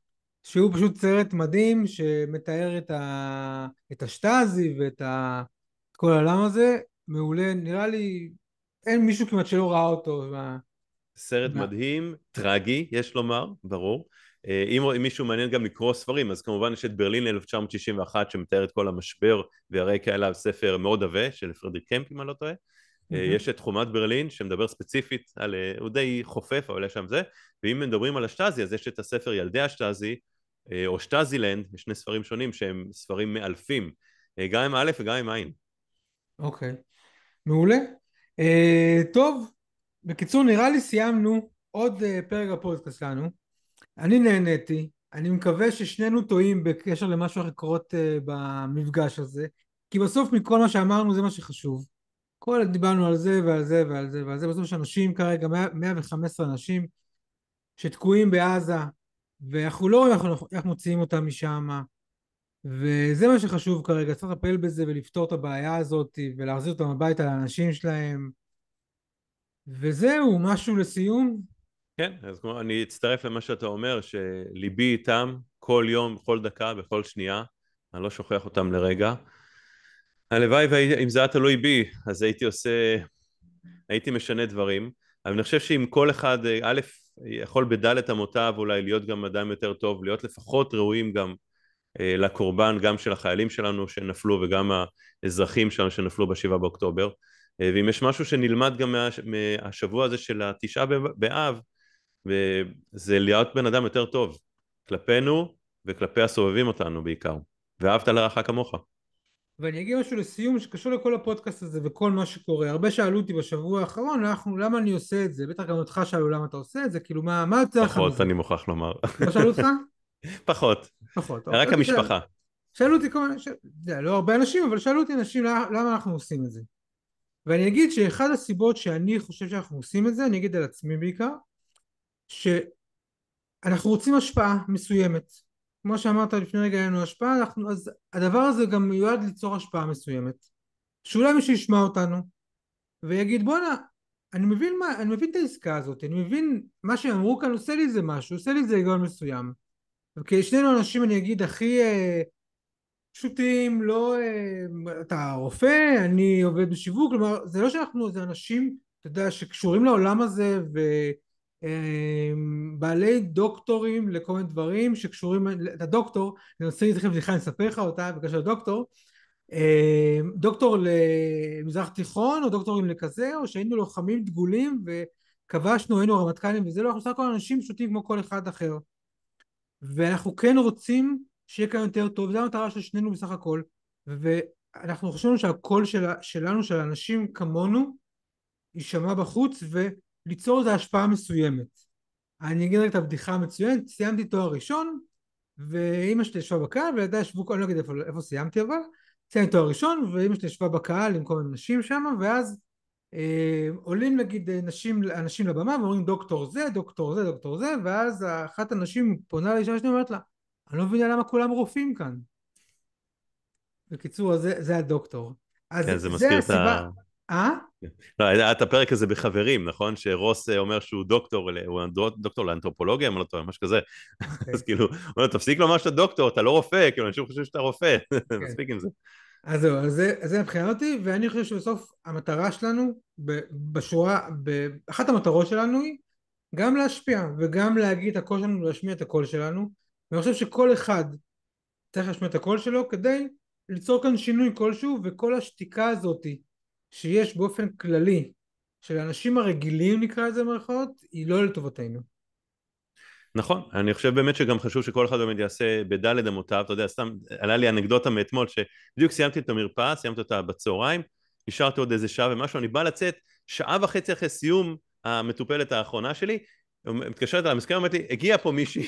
שהוא פשוט סרט מדהים שמתאר את השטאזי את כל העולם הזה, מעולה, נראה לי אין מישהו כמעט שלא ראה אותו. סרט מה- מדהים, טרגי, יש לומר, ברור. אם מישהו מעניין גם לקרוא ספרים, אז כמובן יש את ברלין 1991 שמתאר את כל המשבר והרקע אליו, ספר מאוד עבה של פרדריק קמפ אם אני לא טועה. יש את חומת ברלין שמדבר ספציפית על, הוא די חופף אבל יש שם זה, ואם מדברים על השטאזי אז יש את הספר ילדי השטאזי או שטאזילנד, יש שני ספרים שונים שהם ספרים מאלפים, גם עם א' וגם עם עין. אוקיי, מעולה. טוב, בקיצור נראה לי סיימנו עוד פרק הפודקאסט שלנו. אני נהניתי, אני מקווה ששנינו טועים בקשר למה שהולך לקרות במפגש הזה, כי בסוף מכל מה שאמרנו זה מה שחשוב. דיברנו על זה ועל זה ועל זה ועל זה, בסוף יש אנשים כרגע, 115 אנשים שתקועים בעזה, ואנחנו לא רואים איך מוציאים אותם משם, וזה מה שחשוב כרגע, צריך לטפל בזה ולפתור את הבעיה הזאת ולהחזיר אותם הביתה לאנשים שלהם, וזהו, משהו לסיום. כן, אז כמו, אני אצטרף למה שאתה אומר, שליבי איתם כל יום, כל דקה, בכל שנייה, אני לא שוכח אותם לרגע. הלוואי ואם זה היה תלוי בי, אז הייתי משנה דברים, אבל אני חושב שאם כל אחד, א', יכול בדלת אמותיו אולי להיות גם אדם יותר טוב, להיות לפחות ראויים גם לקורבן, גם של החיילים שלנו שנפלו וגם האזרחים שלנו שנפלו בשבעה באוקטובר, ואם יש משהו שנלמד גם מהשבוע הזה של התשעה באב, וזה להיות בן אדם יותר טוב כלפינו וכלפי הסובבים אותנו בעיקר, ואהבת לרעך כמוך. ואני אגיד משהו לסיום שקשור לכל הפודקאסט הזה וכל מה שקורה. הרבה שאלו אותי בשבוע האחרון, למה אני עושה את זה? בטח גם אותך שאלו למה אתה עושה את זה, כאילו מה יוצא לך פחות מזה? אני מוכרח לומר. לא שאלו אותך? פחות, פחות. רק אותי המשפחה. שאלו אותי כל מיני, לא הרבה אנשים, אבל שאלו אותי אנשים למה אנחנו עושים את זה. ואני אגיד שאחד הסיבות שאני חושב שאנחנו עושים את זה, אני אגיד על עצמי בעיקר, שאנחנו רוצים השפעה מסוימת. כמו שאמרת לפני רגע, היה לנו השפעה, אז הדבר הזה גם מיועד ליצור השפעה מסוימת. שאולי מישהו ישמע אותנו ויגיד בואנה, אני מבין את העסקה הזאת, אני מבין מה שאמרו כאן, עושה לי איזה משהו, עושה לי איזה היגיון מסוים. כי שנינו אנשים, אני אגיד, הכי פשוטים, לא, אתה רופא, אני עובד בשיווק, כלומר, זה לא שאנחנו, זה אנשים, אתה יודע, שקשורים לעולם הזה, ובעלי דוקטורים לכל מיני דברים שקשורים, את הדוקטור, אני רוצה להגיד לכם בדיחה, אני אספר לך אותה בקשר לדוקטור, דוקטור למזרח תיכון או דוקטורים לכזה, או שהיינו לוחמים דגולים וכבשנו, היינו רמטכ"לים וזה, לא, אנחנו סך הכל אנשים פשוטים כמו כל אחד אחר, ואנחנו כן רוצים שיהיה כאן יותר טוב, זו המטרה של שנינו בסך הכל, ואנחנו חושבים שהקול שלנו, של אנשים כמונו, יישמע בחוץ וליצור איזו השפעה מסוימת. אני אגיד רק את הבדיחה המצוינת, סיימתי תואר ראשון ואימא שלי ישבה בקהל ולידה ישבו, אני לא אגיד איפה סיימתי, אבל סיימתי תואר ראשון ואימא שלי ישבה בקהל עם כל מיני נשים שם, ואז עולים נגיד אנשים לבמה ואומרים דוקטור זה, דוקטור זה, דוקטור זה, ואז אחת הנשים פונה לאישה שלי ואומרת לה, אני לא מבינה למה כולם רופאים כאן. בקיצור, זה הדוקטור. אז כן, זה זה מזכיר את הסיבה. אה? לא, היה את הפרק הזה בחברים, נכון? שרוס אומר שהוא דוקטור, הוא דוקטור לאנתרופולוגיה, אם אני לא טועה, משהו כזה. אוקיי. אז כאילו, הוא אומר, תפסיק לומר שאתה דוקטור, אתה לא רופא, כאילו, אנשים חושבים שאתה רופא, כן. מספיק עם זה. אז זהו, אז זה מבחינה אותי, ואני חושב שבסוף המטרה שלנו, אחת המטרות שלנו היא גם להשפיע וגם להגיד את הקול שלנו, להשמיע את הקול שלנו, ואני חושב שכל אחד צריך להשמיע את הקול שלו כדי ליצור כאן שינוי כלשהו, וכל השתיקה הזאת שיש באופן כללי של האנשים הרגילים נקרא לזה במרכאות, היא לא לטובתנו. נכון, אני חושב באמת שגם חשוב שכל אחד באמת יעשה בדלת אמותיו, אתה יודע, סתם עלה לי אנקדוטה מאתמול, שבדיוק סיימתי את המרפאה, סיימתי אותה בצהריים, השארתי עוד איזה שעה ומשהו, אני בא לצאת שעה וחצי אחרי סיום המטופלת האחרונה שלי, מתקשרת על המזכירה, אומרת לי, הגיע פה מישהי,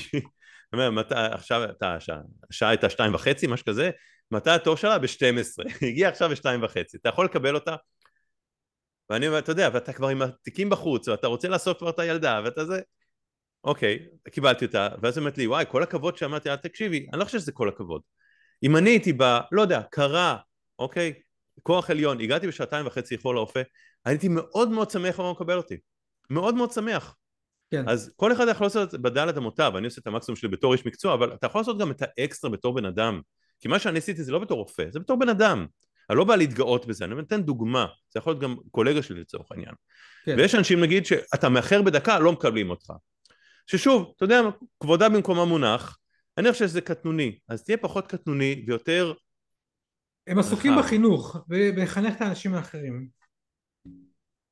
עכשיו השעה הייתה 2:30, משהו כזה, מתי התור שלה? ב-12, הגיע עכשיו ב-2:30, אתה יכול לקבל אותה? ואני אומר, אתה יודע, ואתה כבר עם התיקים בחוץ, ואתה רוצה לאסוף כבר את הילדה, ואתה זה, אוקיי, קיבלתי אותה, ואז היא אומרת לי, וואי, כל הכבוד שאמרתי, תקשיבי, אני לא חושב שזה כל הכבוד. אם אני הייתי בא, לא יודע, קרה, אוקיי, כוח עליון, הגעתי בשעתיים וחצי איחור לרופא, הייתי מאוד מאוד שמח למה הוא מקבל אותי. מאוד מאוד שמח. כן, אז כל אחד יכול לעשות את זה בדלת אמותיו, אני עושה את המקסימום שלי בתור איש מקצוע, אבל אתה יכול לעשות גם את האקסטרה בתור בן אדם. כי מה שאני עשיתי זה לא בתור רופא, זה בתור בן אדם. אני לא בא להתגאות בזה, אני נותן דוגמה, זה יכול להיות גם קולגה שלי לצורך העניין. כן, ויש אנשים נגיד שאתה מאחר בדקה, לא מקבלים אותך. ששוב, אתה יודע, כבודה במקומה מונח, אני חושב שזה קטנוני, אז תהיה פחות קטנוני ויותר הם עסוקים רחב. בחינוך ובחנך את האנשים האחרים.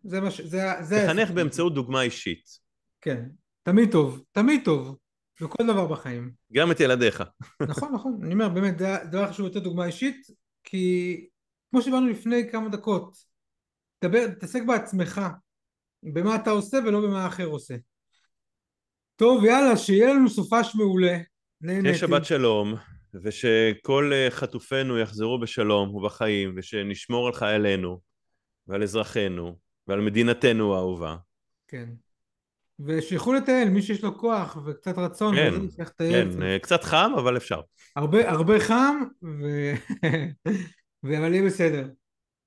זה מה ש... זה העסק תחנך שלהם. באמצעות דוגמה אישית, כן, תמיד טוב, תמיד טוב, בכל דבר בחיים. גם את ילדיך. נכון, נכון, אני אומר, באמת, זה דבר חשוב יותר דוגמה אישית, כי כמו שדיברנו לפני כמה דקות, תעסק בעצמך, במה אתה עושה ולא במה האחר עושה. טוב, יאללה, שיהיה לנו סופש מעולה, שיהיה נהניתי. שבת שלום, ושכל חטופינו יחזרו בשלום ובחיים, ושנשמור על חיילינו, ועל אזרחינו, ועל מדינתנו האהובה. כן, ושיכול לטייל, מי שיש לו כוח וקצת רצון כן, וזה, צריך לטייל כן, קצת. קצת חם, אבל אפשר. הרבה חם, אבל יהיה בסדר.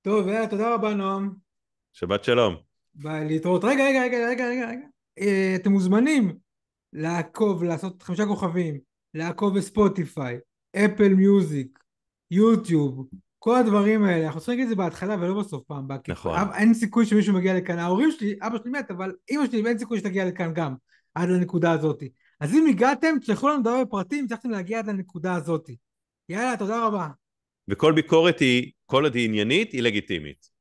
טוב, יאללה, תודה רבה, נועם. שבת שלום. ביי, להתראות. רגע. אתם מוזמנים לעקוב, לעשות 5 כוכבים, לעקוב בספוטיפיי, אפל מיוזיק, יוטיוב, כל הדברים האלה. אנחנו צריכים להגיד את זה בהתחלה ולא בסוף פעם הבאה, כי נכון. אין סיכוי שמישהו מגיע לכאן. ההורים שלי, אבא שלי מת, אבל אמא שלי אין סיכוי שתגיע לכאן גם, עד לנקודה הזאת. אז אם הגעתם, תשלחו לנו דבר בפרטים, הצלחתם להגיע עד לנקודה הזאת. יאללה, תודה רבה. וכל ביקורת היא, כל עוד היא עניינית, היא לגיטימית.